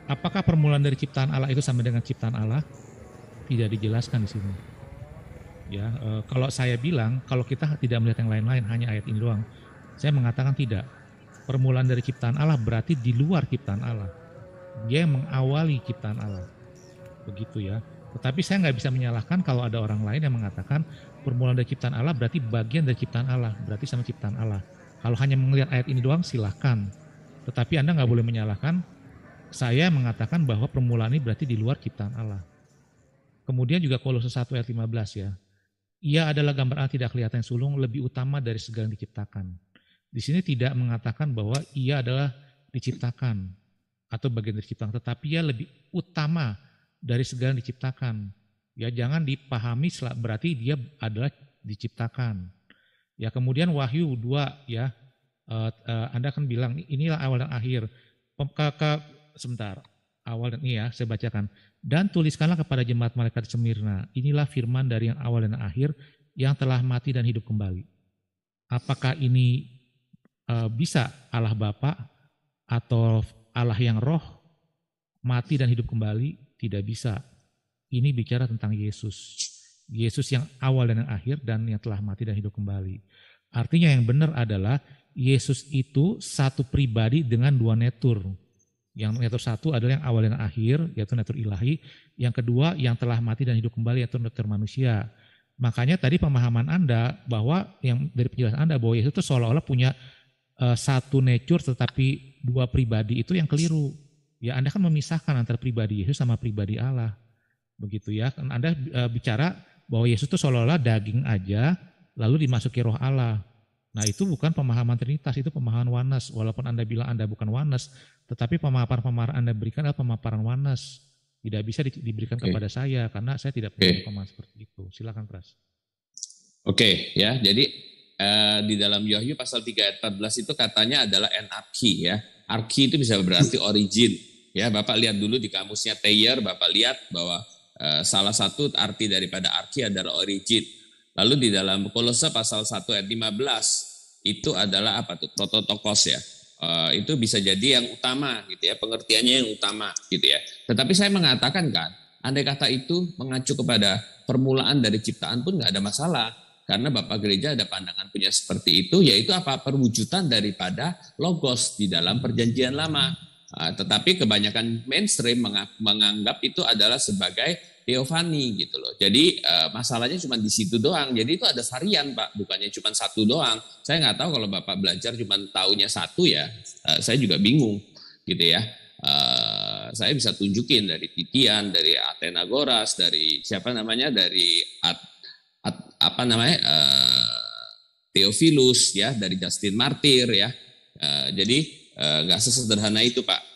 Apakah permulaan dari ciptaan Allah itu sama dengan ciptaan Allah? Tidak dijelaskan di sini. Ya, kalau saya bilang, kalau kita tidak melihat yang lain-lain, hanya ayat ini doang, saya mengatakan tidak. Permulaan dari ciptaan Allah berarti di luar ciptaan Allah. Dia yang mengawali ciptaan Allah. Begitu ya. Tetapi saya nggak bisa menyalahkan kalau ada orang lain yang mengatakan permulaan dari ciptaan Allah berarti bagian dari ciptaan Allah, berarti sama ciptaan Allah. Kalau hanya melihat ayat ini doang silahkan. Tetapi Anda nggak boleh menyalahkan saya mengatakan bahwa permulaan ini berarti di luar ciptaan Allah. Kemudian juga Kolose 1 ayat 15 ya. Ia adalah gambar Allah tidak kelihatan sulung, lebih utama dari segala yang diciptakan. Di sini tidak mengatakan bahwa ia adalah diciptakan atau bagian dari ciptaan, tetapi ia lebih utama dari segala yang diciptakan. Ya, jangan dipahami berarti dia adalah diciptakan. Ya, kemudian Wahyu 2 ya. Anda akan bilang inilah awal dan akhir. Sebentar. Awal dan ini ya, saya bacakan. Dan tuliskanlah kepada jemaat malaikat Semirna, inilah firman dari yang awal dan akhir yang telah mati dan hidup kembali. Apakah ini bisa Allah Bapa atau Allah yang roh mati dan hidup kembali? Tidak bisa. Ini bicara tentang Yesus. Yesus yang awal dan yang akhir dan yang telah mati dan hidup kembali. Artinya yang benar adalah Yesus itu satu pribadi dengan dua natur. Yang natur satu adalah yang awal dan akhir, yaitu natur ilahi. Yang kedua yang telah mati dan hidup kembali, yaitu natur manusia. Makanya tadi pemahaman Anda bahwa yang dari penjelasan Anda bahwa Yesus itu seolah-olah punya satu nature tetapi dua pribadi, itu yang keliru. Ya, Anda kan memisahkan antara pribadi Yesus sama pribadi Allah. Begitu ya. Kan Anda bicara bahwa Yesus itu seolah-olah daging aja lalu dimasuki roh Allah. Nah, itu bukan pemahaman Trinitas, itu pemahaman oneness. Walaupun Anda bilang Anda bukan oneness, tetapi pemaparan Anda berikan adalah pemaparan oneness. Tidak bisa diberikan kepada saya karena saya tidak punya pemahaman seperti itu. Silakan, Pras. Oke, ya. Jadi di dalam Wahyu pasal 3 ayat 14 itu katanya adalah anarki ya. Arki itu bisa berarti origin. Ya, Bapak lihat dulu di kamusnya Thayer, Bapak lihat bahwa salah satu arti daripada arki adalah origin. Lalu di dalam Kolose pasal 1 ayat 15 itu adalah apa tuh? Prototokos ya. Itu bisa jadi yang utama gitu ya, pengertiannya yang utama gitu ya. Tetapi saya mengatakan kan, andai kata itu mengacu kepada permulaan dari ciptaan pun nggak ada masalah. Karena Bapak Gereja ada pandangan punya seperti itu, yaitu apa? Perwujudan daripada logos di dalam perjanjian lama. Tetapi kebanyakan mainstream menganggap itu adalah sebagai teofani gitu loh. Jadi masalahnya cuma di situ doang. Jadi itu ada varian Pak, bukannya cuma satu doang. Saya nggak tahu kalau Bapak belajar cuma taunya satu ya, saya juga bingung gitu ya. Saya bisa tunjukin dari Titian, dari Athenagoras, dari siapa namanya, dari Theophilus ya, dari Justin Martyr ya. Jadi nggak sesederhana itu Pak.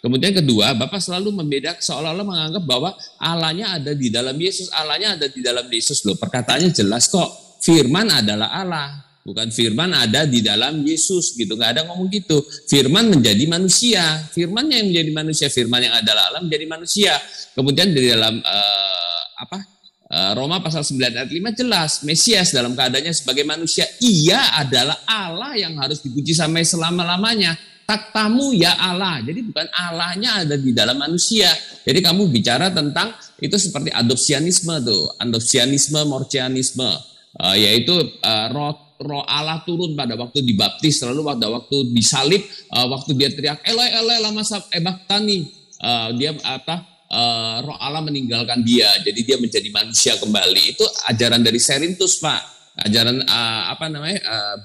Kemudian kedua, Bapak selalu membedakan, seolah-olah menganggap bahwa Allahnya ada di dalam Yesus, Allahnya ada di dalam Yesus. Loh, perkataannya jelas kok, firman adalah Allah, bukan firman ada di dalam Yesus gitu. Nggak ada ngomong gitu. Firman menjadi manusia, firmannya yang menjadi manusia, firman yang adalah Allah menjadi manusia. Kemudian di dalam Roma pasal 9 ayat 5 jelas, Mesias dalam keadaannya sebagai manusia, ia adalah Allah yang harus dipuji sampai selama-lamanya. Takhtamu ya Allah, jadi bukan Allahnya ada di dalam manusia. Jadi kamu bicara tentang itu seperti adopsianisme tuh, adopsianisme, morcianisme, yaitu roh Allah turun pada waktu dibaptis, lalu pada waktu disalib, waktu dia teriak Eloi Eloi lama sabachthani, dia roh Allah meninggalkan dia, jadi dia menjadi manusia kembali. Itu ajaran dari Cerinthus Pak, ajaran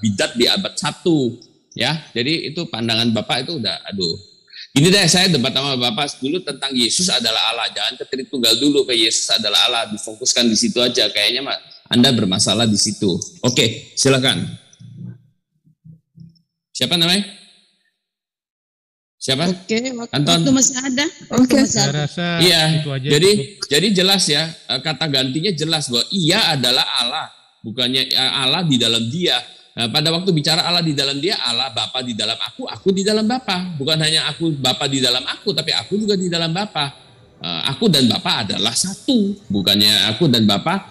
bidat di abad 1. Ya, jadi itu pandangan Bapak itu udah, aduh. Ini deh saya debat sama Bapak dulu tentang Yesus adalah Allah. Jangan ke Tritunggal dulu, ke Yesus adalah Allah. Difokuskan di situ aja. Kayaknya Anda bermasalah di situ. Oke, silakan. Siapa namanya? Siapa? Oke, Anton. waktu masih ada. Oke. Saya rasa Iya, itu aja. jadi jelas ya, kata gantinya jelas bahwa ia adalah Allah, bukannya Allah di dalam dia. Nah, pada waktu bicara Allah di dalam dia, Allah Bapa di dalam aku di dalam Bapa. Bukan hanya aku Bapa di dalam aku, tapi aku juga di dalam Bapa. Aku dan Bapa adalah satu. Bukannya aku dan Bapa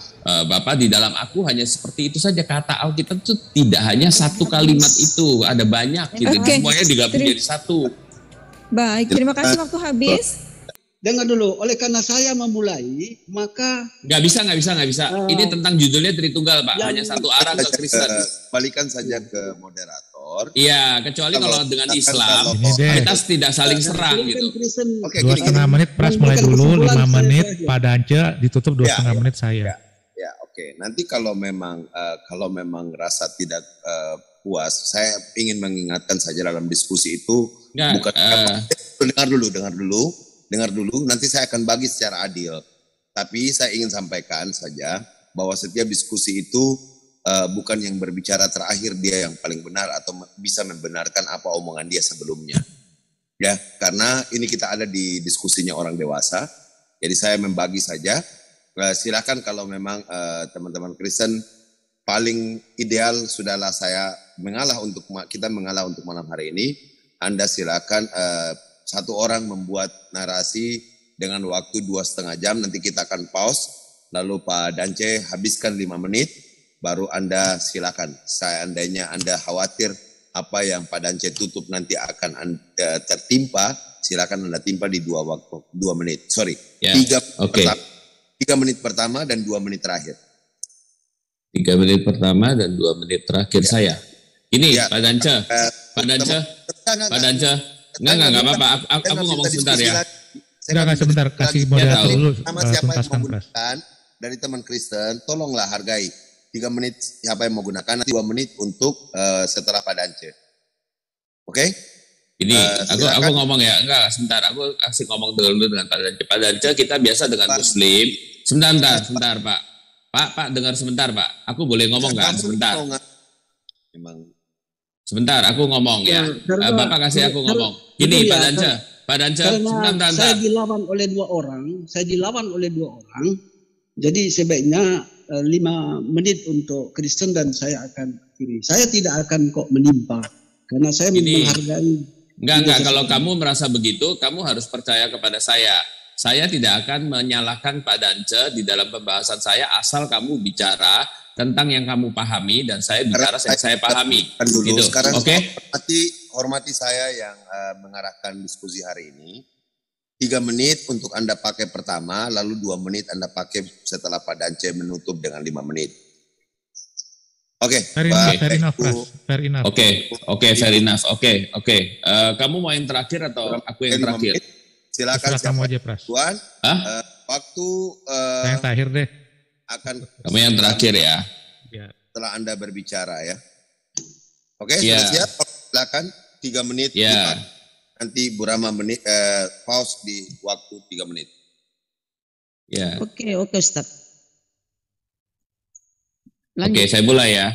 di dalam aku hanya seperti itu saja. Kata Alkitab itu tidak hanya satu kalimat itu, ada banyak gitu. Oke. Semuanya digabung jadi satu. Baik, terima kasih, waktu habis. Dengar dulu, oleh karena saya memulai, maka Nggak bisa. Ini tentang judulnya Tritunggal, Pak. Hanya satu arah ke Kristen. Balikan saja ke moderator. Iya, kecuali kalau dengan Islam, Ini deh. kita tidak saling serang gitu. Kristen, Oke, 2,5 menit Pras mulai Bukan dulu, kesimpulan 5 saya menit saja. Pak Dance ditutup 2,5 menit saya. Ya, oke. Nanti kalau memang rasa tidak puas, saya ingin mengingatkan saja dalam diskusi itu Nggak, dengar dulu. Nanti saya akan bagi secara adil. Tapi saya ingin sampaikan saja bahwa setiap diskusi itu bukan yang berbicara terakhir dia yang paling benar atau bisa membenarkan apa omongan dia sebelumnya. Ya, karena ini kita ada di diskusinya orang dewasa. Jadi saya membagi saja. Silakan kalau memang teman-teman Kristen paling ideal sudahlah kita mengalah untuk malam hari ini. Anda silakan satu orang membuat narasi dengan waktu 2,5 jam. Nanti kita akan pause. Lalu Pak Dance habiskan 5 menit. Baru Anda silakan. Seandainya Anda khawatir apa yang Pak Dance tutup nanti akan Anda tertimpa, silakan Anda timpa di 2 menit. Sorry. Ya, 3 menit pertama dan 2 menit terakhir. 3 menit pertama dan 2 menit terakhir saya. Ini Ya. Pak Dance. Enggak apa-apa. Aku ngomong sebentar ya. Enggak, sebentar. Kasih moderator dulu Nama siapa yang tuntaskan Pras. menggunakan dari teman Kristen, tolonglah hargai. 3 menit siapa yang menggunakan, nanti 2 menit untuk setelah Pak Dance. Oke? Ini silakan. aku ngomong ya. Enggak, sebentar. Aku kasih ngomong dulu dengan Pak Dance. Pak Dance kita biasa dengan Muslim. Sebentar Pak. Pak dengar sebentar Pak. Aku boleh ngomong nggak? Sebentar. Memang Sebentar, aku ngomong ya. Bapak kasih aku ngomong. Ini Pak Dance, karena sebentar. saya dilawan oleh 2 orang, jadi sebaiknya 5 menit untuk Kristen dan saya akan akhiri. Saya tidak akan kok menimpa, karena saya menghargai. Enggak, kalau kamu merasa begitu, kamu harus percaya kepada saya. Saya tidak akan menyalahkan Pak Dance di dalam pembahasan saya asal kamu bicara tentang yang kamu pahami dan saya bicara yang saya pahami. Dulu. Gitu. Sekarang Oke? hormati saya yang mengarahkan diskusi hari ini. 3 menit untuk Anda pakai pertama, lalu 2 menit Anda pakai setelah Pak Dance menutup dengan 5 menit. Oke. Fair enough, Pras. Fair enough. Oke, fair enough. Oke. Kamu mau yang terakhir atau aku yang terakhir? Silakan kamu aja, Pras. Tuan. Waktu Saya yang terakhir deh. akan Kamu yang terakhir ya. Ya. setelah Anda berbicara ya. Oke, Ya. sudah siap? Silakan 3 menit. Ya. Nanti Bu Rama pause di waktu 3 menit. Ya. Oke, Ustaz. Oke, saya mulai ya.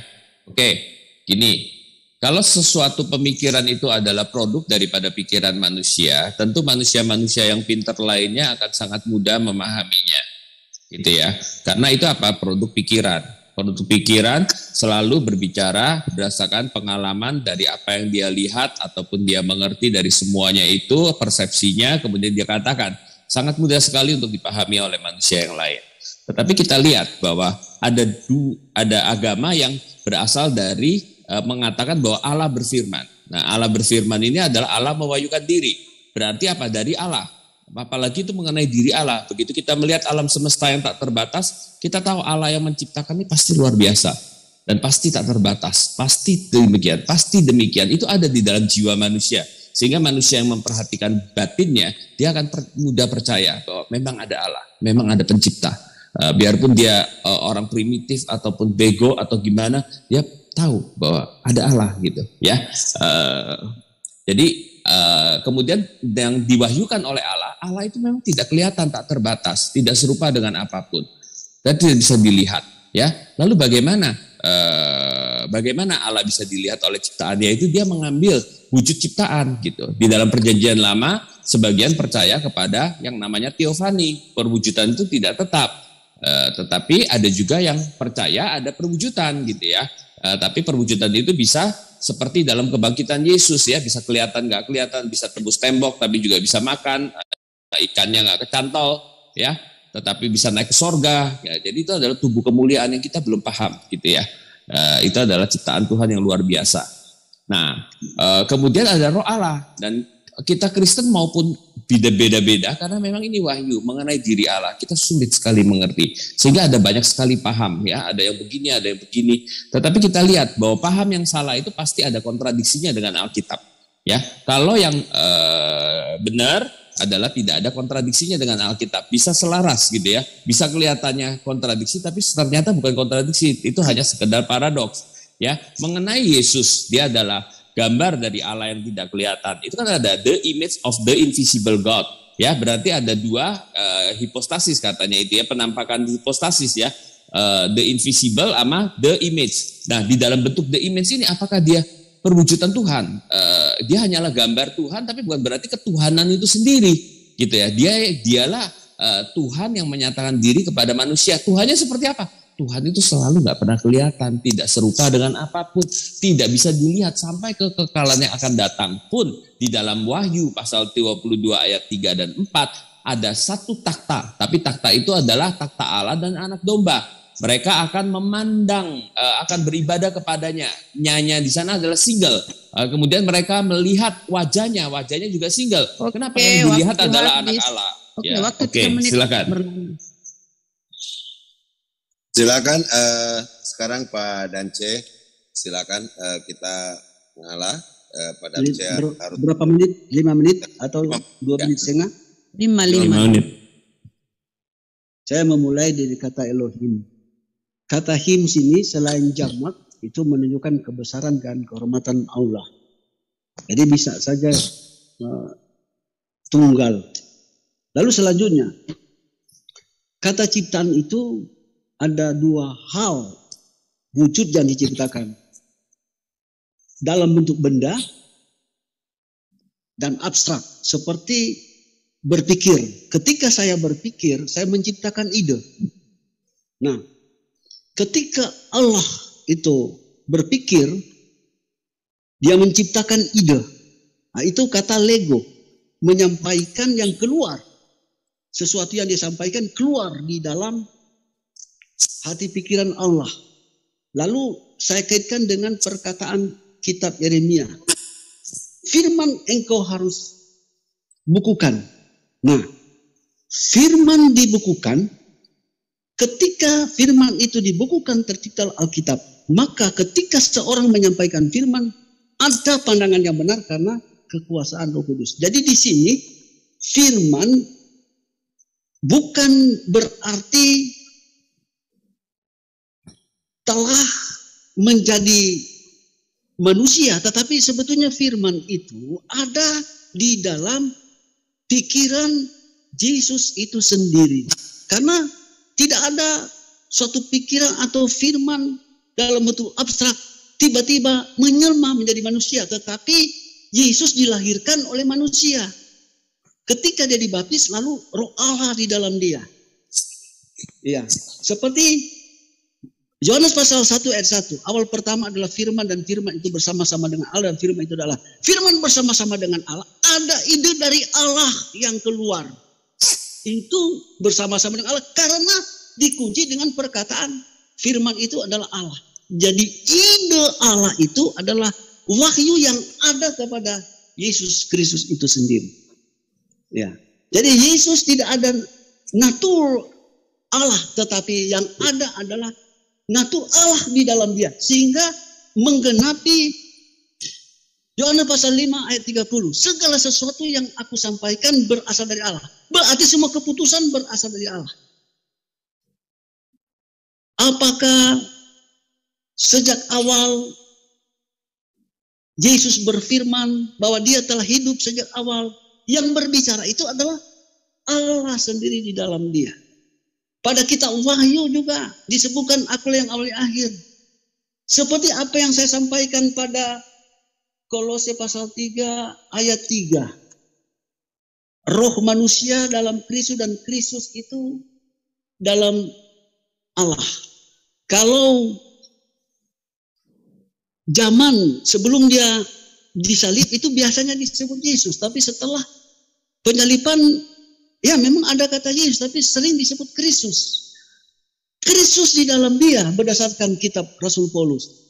Oke. gini, kalau sesuatu pemikiran itu adalah produk daripada pikiran manusia, tentu manusia-manusia yang pintar lainnya akan sangat mudah memahaminya, gitu ya. Karena itu apa? Produk pikiran. Produk pikiran selalu berbicara berdasarkan pengalaman dari apa yang dia lihat ataupun dia mengerti dari semuanya itu, persepsinya, kemudian dia katakan. Sangat mudah sekali untuk dipahami oleh manusia yang lain. Tetapi kita lihat bahwa ada agama yang berasal dari mengatakan bahwa Allah berfirman. Nah, Allah berfirman ini adalah Allah mewahyukan diri. Berarti apa? Dari Allah. Apalagi itu mengenai diri Allah. Begitu kita melihat alam semesta yang tak terbatas, kita tahu Allah yang menciptakan ini pasti luar biasa. Dan pasti tak terbatas. Pasti demikian. Pasti demikian. Itu ada di dalam jiwa manusia. Sehingga manusia yang memperhatikan batinnya, dia akan mudah percaya bahwa memang ada Allah. Memang ada pencipta. Biarpun dia orang primitif ataupun bego atau gimana, dia tahu bahwa ada Allah gitu ya. Jadi kemudian yang diwahyukan oleh Allah, Allah itu memang tidak kelihatan, tak terbatas, tidak serupa dengan apapun dan tidak bisa dilihat ya. Lalu bagaimana Allah bisa dilihat oleh ciptaannya? Itu dia mengambil wujud ciptaan gitu. Di dalam perjanjian lama sebagian percaya kepada yang namanya teofani, perwujudan itu tidak tetap. Tetapi ada juga yang percaya ada perwujudan gitu ya. Tapi perwujudan itu bisa seperti dalam kebangkitan Yesus ya, bisa kelihatan nggak kelihatan, bisa tembus tembok tapi juga bisa makan, ikannya nggak kecantol ya, tetapi bisa naik ke sorga ya. Jadi itu adalah tubuh kemuliaan yang kita belum paham gitu ya. Itu adalah ciptaan Tuhan yang luar biasa. Nah kemudian ada roh Allah, dan kita Kristen maupun beda-beda karena memang ini wahyu mengenai diri Allah, kita sulit sekali mengerti sehingga ada banyak sekali paham ya, ada yang begini, ada yang begini. Tetapi kita lihat bahwa paham yang salah itu pasti ada kontradiksinya dengan Alkitab ya. Kalau yang benar adalah tidak ada kontradiksinya dengan Alkitab, bisa selaras gitu ya, bisa kelihatannya kontradiksi tapi ternyata bukan kontradiksi, itu hanya sekedar paradoks ya. Mengenai Yesus, dia adalah gambar dari Allah yang tidak kelihatan. Itu kan ada the image of the invisible God. Ya, berarti ada dua hipostasis katanya itu ya, penampakan hipostasis ya. The invisible sama the image. Nah, di dalam bentuk the image ini apakah dia perwujudan Tuhan? Dia hanyalah gambar Tuhan tapi bukan berarti ketuhanan itu sendiri gitu ya. Dialah Tuhan yang menyatakan diri kepada manusia. Tuhannya seperti apa? Tuhan itu selalu nggak pernah kelihatan, tidak serupa dengan apapun, tidak bisa dilihat sampai kekekalan yang akan datang pun. Di dalam Wahyu pasal 22 ayat 3 dan 4 ada satu takhta, tapi takhta itu adalah takhta Allah dan anak domba. Mereka akan memandang, akan beribadah kepadanya. Nyanya di sana adalah single. Kemudian mereka melihat wajahnya juga single. Kenapa yang dilihat adalah anak Allah? Oke, silakan. Silakan sekarang Pak Dance, silakan kita mengalah. Pak Dance harus berapa menit? 5 menit atau 2 menit setengah? 5 menit. Saya memulai dari kata Elohim. Kata him sini selain jamak itu menunjukkan kebesaran dan kehormatan Allah. Jadi bisa saja tunggal. Lalu selanjutnya kata ciptaan itu ada 2 hal wujud yang diciptakan. Dalam bentuk benda dan abstrak. Seperti berpikir. Ketika saya berpikir, saya menciptakan ide. Nah, ketika Allah itu berpikir, dia menciptakan ide. Nah, itu kata lego. Menyampaikan yang keluar. Sesuatu yang disampaikan keluar di dalam hati pikiran Allah. Lalu saya kaitkan dengan perkataan kitab Yeremia. Firman engkau harus bukukan. Nah, firman dibukukan. Ketika firman itu dibukukan tercipta Alkitab. Maka ketika seorang menyampaikan firman, ada pandangan yang benar karena kekuasaan Roh Kudus. Jadi di sini firman bukan berarti telah menjadi manusia, tetapi sebetulnya firman itu ada di dalam pikiran Yesus itu sendiri. Karena tidak ada suatu pikiran atau firman dalam bentuk abstrak, tiba-tiba menjelma menjadi manusia, tetapi Yesus dilahirkan oleh manusia. Ketika dia dibaptis, lalu Roh Allah di dalam dia. Ya, seperti Yohanes pasal 1 ayat 1. Awal pertama adalah firman, dan firman itu bersama-sama dengan Allah, dan firman itu adalah firman bersama-sama dengan Allah. Ada ide dari Allah yang keluar. Itu bersama-sama dengan Allah karena dikunci dengan perkataan firman itu adalah Allah. Jadi ide Allah itu adalah wahyu yang ada kepada Yesus Kristus itu sendiri. Ya. Jadi Yesus tidak ada natur Allah, tetapi yang ada adalah natur Allah di dalam dia, sehingga menggenapi Yohanes pasal 5 ayat 30. Segala sesuatu yang aku sampaikan berasal dari Allah. Berarti semua keputusan berasal dari Allah. Apakah sejak awal Yesus berfirman bahwa dia telah hidup sejak awal? Yang berbicara itu adalah Allah sendiri di dalam dia. Pada kitab Wahyu juga disebutkan akulah yang awal akhir. Seperti apa yang saya sampaikan pada Kolose pasal 3 ayat 3. Roh manusia dalam Kristus, dan Kristus itu dalam Allah. Kalau zaman sebelum dia disalib itu biasanya disebut Yesus, tapi setelah penyaliban ya memang ada kata Yesus, tapi sering disebut Kristus. Kristus di dalam dia berdasarkan kitab Rasul Paulus.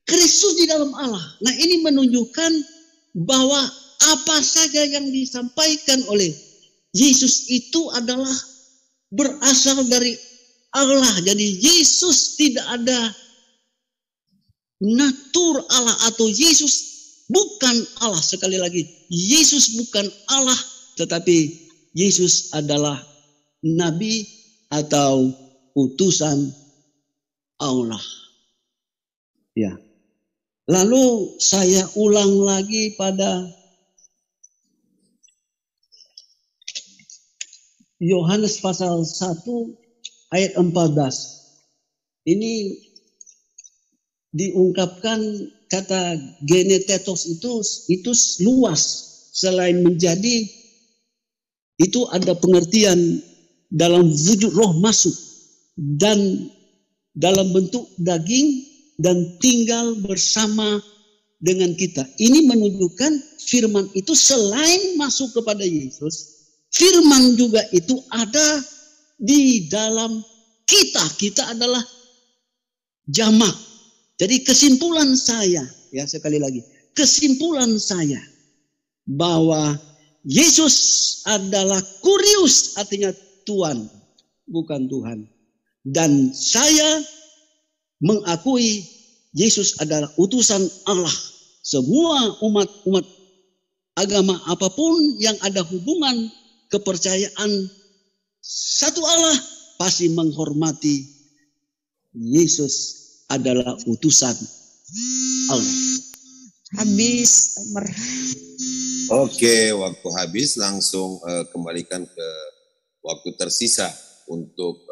Kristus di dalam Allah. Nah, ini menunjukkan bahwa apa saja yang disampaikan oleh Yesus itu adalah berasal dari Allah. Jadi Yesus tidak ada natur Allah, atau Yesus bukan Allah. Sekali lagi, Yesus bukan Allah, tetapi Yesus adalah nabi atau utusan Allah. Ya. Lalu saya ulang lagi pada Yohanes pasal 1 ayat 14. Ini diungkapkan kata genetetos itu luas. Selain menjadi, itu ada pengertian dalam wujud roh masuk dan dalam bentuk daging dan tinggal bersama dengan kita. Ini menunjukkan firman itu selain masuk kepada Yesus, firman juga itu ada di dalam kita. Kita adalah jamak. Jadi kesimpulan saya, ya sekali lagi, kesimpulan saya bahwa Yesus adalah Kurios, artinya Tuhan, bukan Tuhan. Dan saya mengakui Yesus adalah utusan Allah. Semua umat agama apapun yang ada hubungan kepercayaan satu Allah pasti menghormati Yesus adalah utusan Allah. Habis. Oke, waktu habis, langsung kembalikan ke waktu tersisa untuk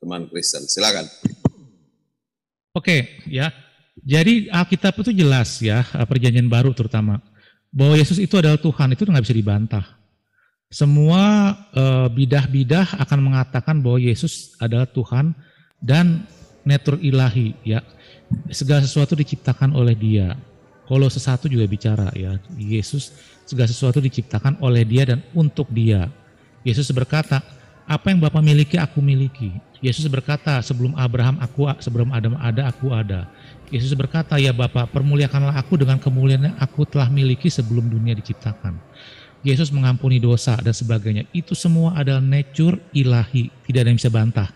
teman Kristen. Silakan. Oke, ya. Jadi Alkitab itu jelas ya, Perjanjian Baru terutama, bahwa Yesus itu adalah Tuhan, itu nggak bisa dibantah. Semua bidah-bidah akan mengatakan bahwa Yesus adalah Tuhan dan natur ilahi, ya. Segala sesuatu diciptakan oleh Dia. Kolose 1 juga bicara ya, Yesus segala sesuatu diciptakan oleh Dia dan untuk Dia. Yesus berkata, apa yang Bapa miliki aku miliki. Yesus berkata, sebelum Adam ada, aku ada. Yesus berkata, ya Bapa, permuliakanlah aku dengan kemuliaan yang aku telah miliki sebelum dunia diciptakan. Yesus mengampuni dosa dan sebagainya. Itu semua adalah nature ilahi, tidak ada yang bisa bantah.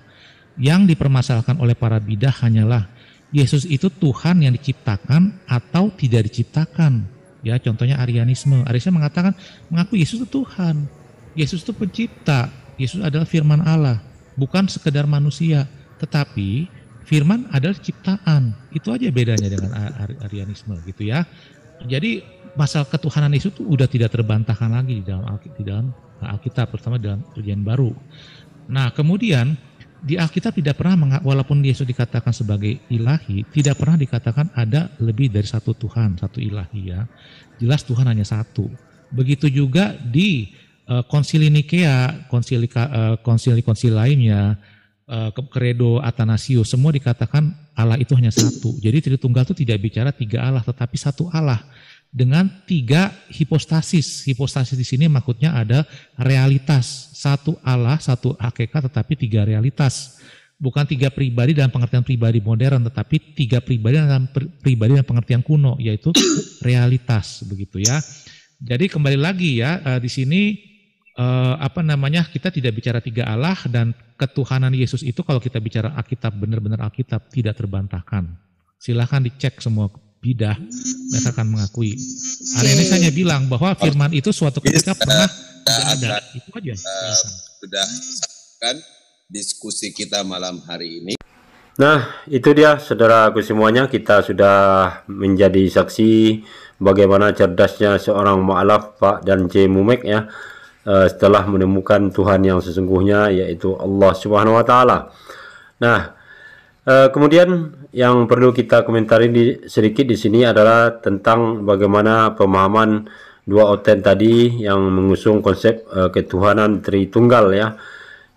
Yang dipermasalahkan oleh para bidah hanyalah Yesus itu Tuhan yang diciptakan atau tidak diciptakan. Ya, contohnya Arianisme. Arianisme mengatakan mengaku Yesus itu Tuhan. Yesus itu pencipta. Yesus adalah firman Allah, bukan sekedar manusia, tetapi firman adalah ciptaan. Itu aja bedanya dengan Arianisme gitu ya. Jadi masalah ketuhanan Yesus itu udah tidak terbantahkan lagi di dalam Alkitab, terutama dalam Perjanjian Baru. Nah, kemudian Di Alkitab tidak pernah, walaupun Yesus dikatakan sebagai ilahi, tidak pernah dikatakan ada lebih dari satu Tuhan, satu ilahi ya. Jelas Tuhan hanya satu. Begitu juga di konsili Nikea, konsili lainnya, Credo Athanasius, semua dikatakan Allah itu hanya satu. Jadi Tritunggal itu tidak bicara tiga Allah, tetapi satu Allah dengan tiga hipostasis. Hipostasis di sini maksudnya ada realitas, satu Allah, satu hakikat, tetapi tiga realitas. Bukan tiga pribadi dalam pengertian pribadi modern, tetapi tiga pribadi dalam pengertian kuno, yaitu realitas, begitu ya. Jadi kembali lagi ya, di sini kita tidak bicara tiga Allah, dan ketuhanan Yesus itu kalau kita bicara Alkitab, benar-benar Alkitab tidak terbantahkan. Silahkan dicek semua bidah, mereka akan mengakui. Arenis hanya bilang bahwa firman itu suatu ketika pernah ada. Itu aja. Sudah kan diskusi kita malam hari ini. Nah, itu dia saudaraku semuanya, kita sudah menjadi saksi bagaimana cerdasnya seorang mu'alaf Pak dan C. Mumek ya, setelah menemukan Tuhan yang sesungguhnya, yaitu Allah Subhanahu wa Ta'ala. Nah, kemudian yang perlu kita komentari sedikit di sini adalah tentang bagaimana pemahaman dua oten tadi yang mengusung konsep ketuhanan Tritunggal ya,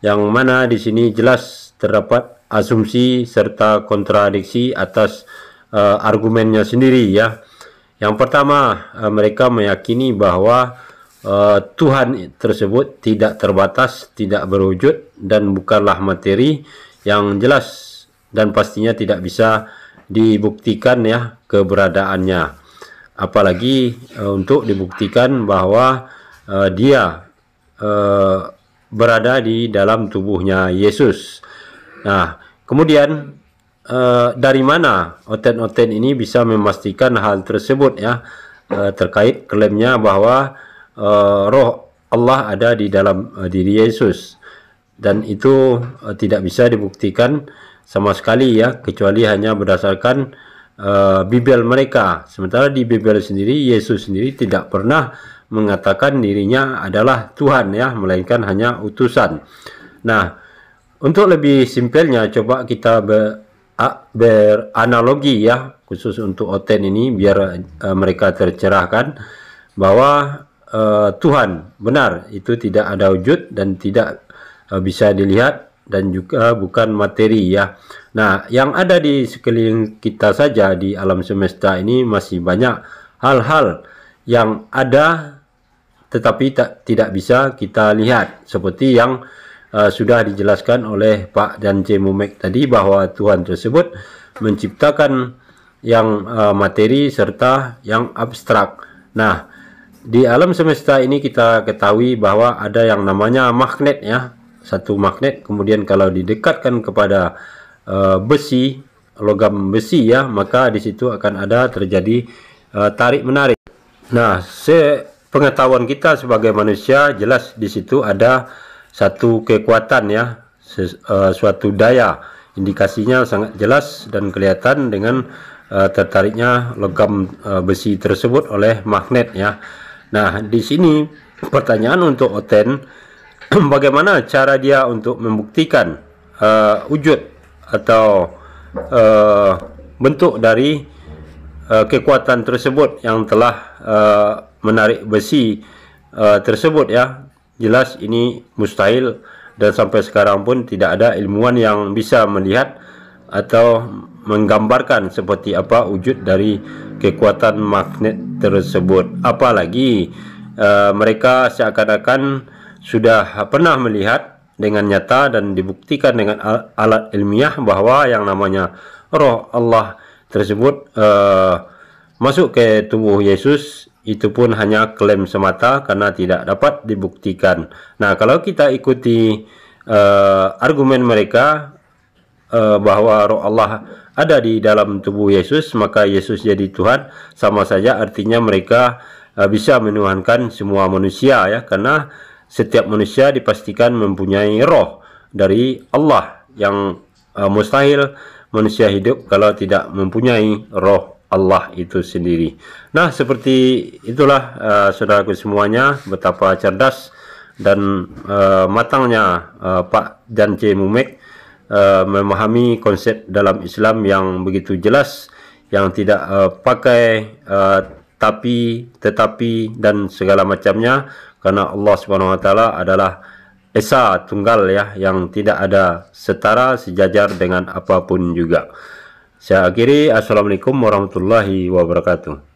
yang mana di sini jelas terdapat asumsi serta kontradiksi atas argumennya sendiri ya. Yang pertama, mereka meyakini bahwa Tuhan tersebut tidak terbatas, tidak berwujud, dan bukanlah materi yang jelas dan pastinya tidak bisa dibuktikan ya keberadaannya. Apalagi untuk dibuktikan bahwa dia berada di dalam tubuhnya Yesus. Nah, kemudian dari mana oten-oten ini bisa memastikan hal tersebut ya, terkait klaimnya bahwa roh Allah ada di dalam diri Yesus, dan itu tidak bisa dibuktikan sama sekali ya, kecuali hanya berdasarkan Bibel mereka. Sementara di Bibel sendiri, Yesus sendiri tidak pernah mengatakan dirinya adalah Tuhan ya, melainkan hanya utusan. Nah, untuk lebih simpelnya, coba kita beranalogi ya, khusus untuk oten ini, biar mereka tercerahkan bahwa Tuhan benar itu tidak ada wujud dan tidak bisa dilihat, dan juga bukan materi ya. Nah, yang ada di sekeliling kita saja di alam semesta ini masih banyak hal-hal yang ada tetapi tidak bisa kita lihat, seperti yang sudah dijelaskan oleh Pak dan C. Mumek tadi, bahwa Tuhan tersebut menciptakan yang materi serta yang abstrak. Nah, di alam semesta ini kita ketahui bahwa ada yang namanya magnet ya. Satu magnet, kemudian kalau didekatkan kepada besi, logam besi ya, maka di situ akan ada terjadi tarik menarik. Nah, sepengetahuan kita sebagai manusia, jelas di situ ada satu kekuatan ya, suatu daya. Indikasinya sangat jelas dan kelihatan dengan tertariknya logam besi tersebut oleh magnet ya. Nah, di sini pertanyaan untuk oten, bagaimana cara dia untuk membuktikan wujud atau bentuk dari kekuatan tersebut yang telah menarik besi tersebut ya. Jelas ini mustahil, dan sampai sekarang pun tidak ada ilmuwan yang bisa melihat atau menggambarkan seperti apa wujud dari kekuatan magnet tersebut. Apalagi mereka seakan-akan sudah pernah melihat dengan nyata dan dibuktikan dengan alat ilmiah bahwa yang namanya roh Allah tersebut masuk ke tubuh Yesus. Itu pun hanya klaim semata karena tidak dapat dibuktikan. Nah, kalau kita ikuti argumen mereka bahwa roh Allah ada di dalam tubuh Yesus, maka Yesus jadi Tuhan, sama saja artinya mereka bisa menuhankan semua manusia ya, karena setiap manusia dipastikan mempunyai roh dari Allah, yang mustahil manusia hidup kalau tidak mempunyai roh Allah itu sendiri. Nah, seperti itulah saudaraku semuanya, betapa cerdas dan matangnya Pak dan C. Mumek memahami konsep dalam Islam yang begitu jelas, yang tidak pakai tapi, tetapi dan segala macamnya, karena Allah Subhanahu wa taala adalah Esa Tunggal ya, yang tidak ada setara sejajar dengan apapun juga. Saya akhiri, assalamualaikum warahmatullahi wabarakatuh.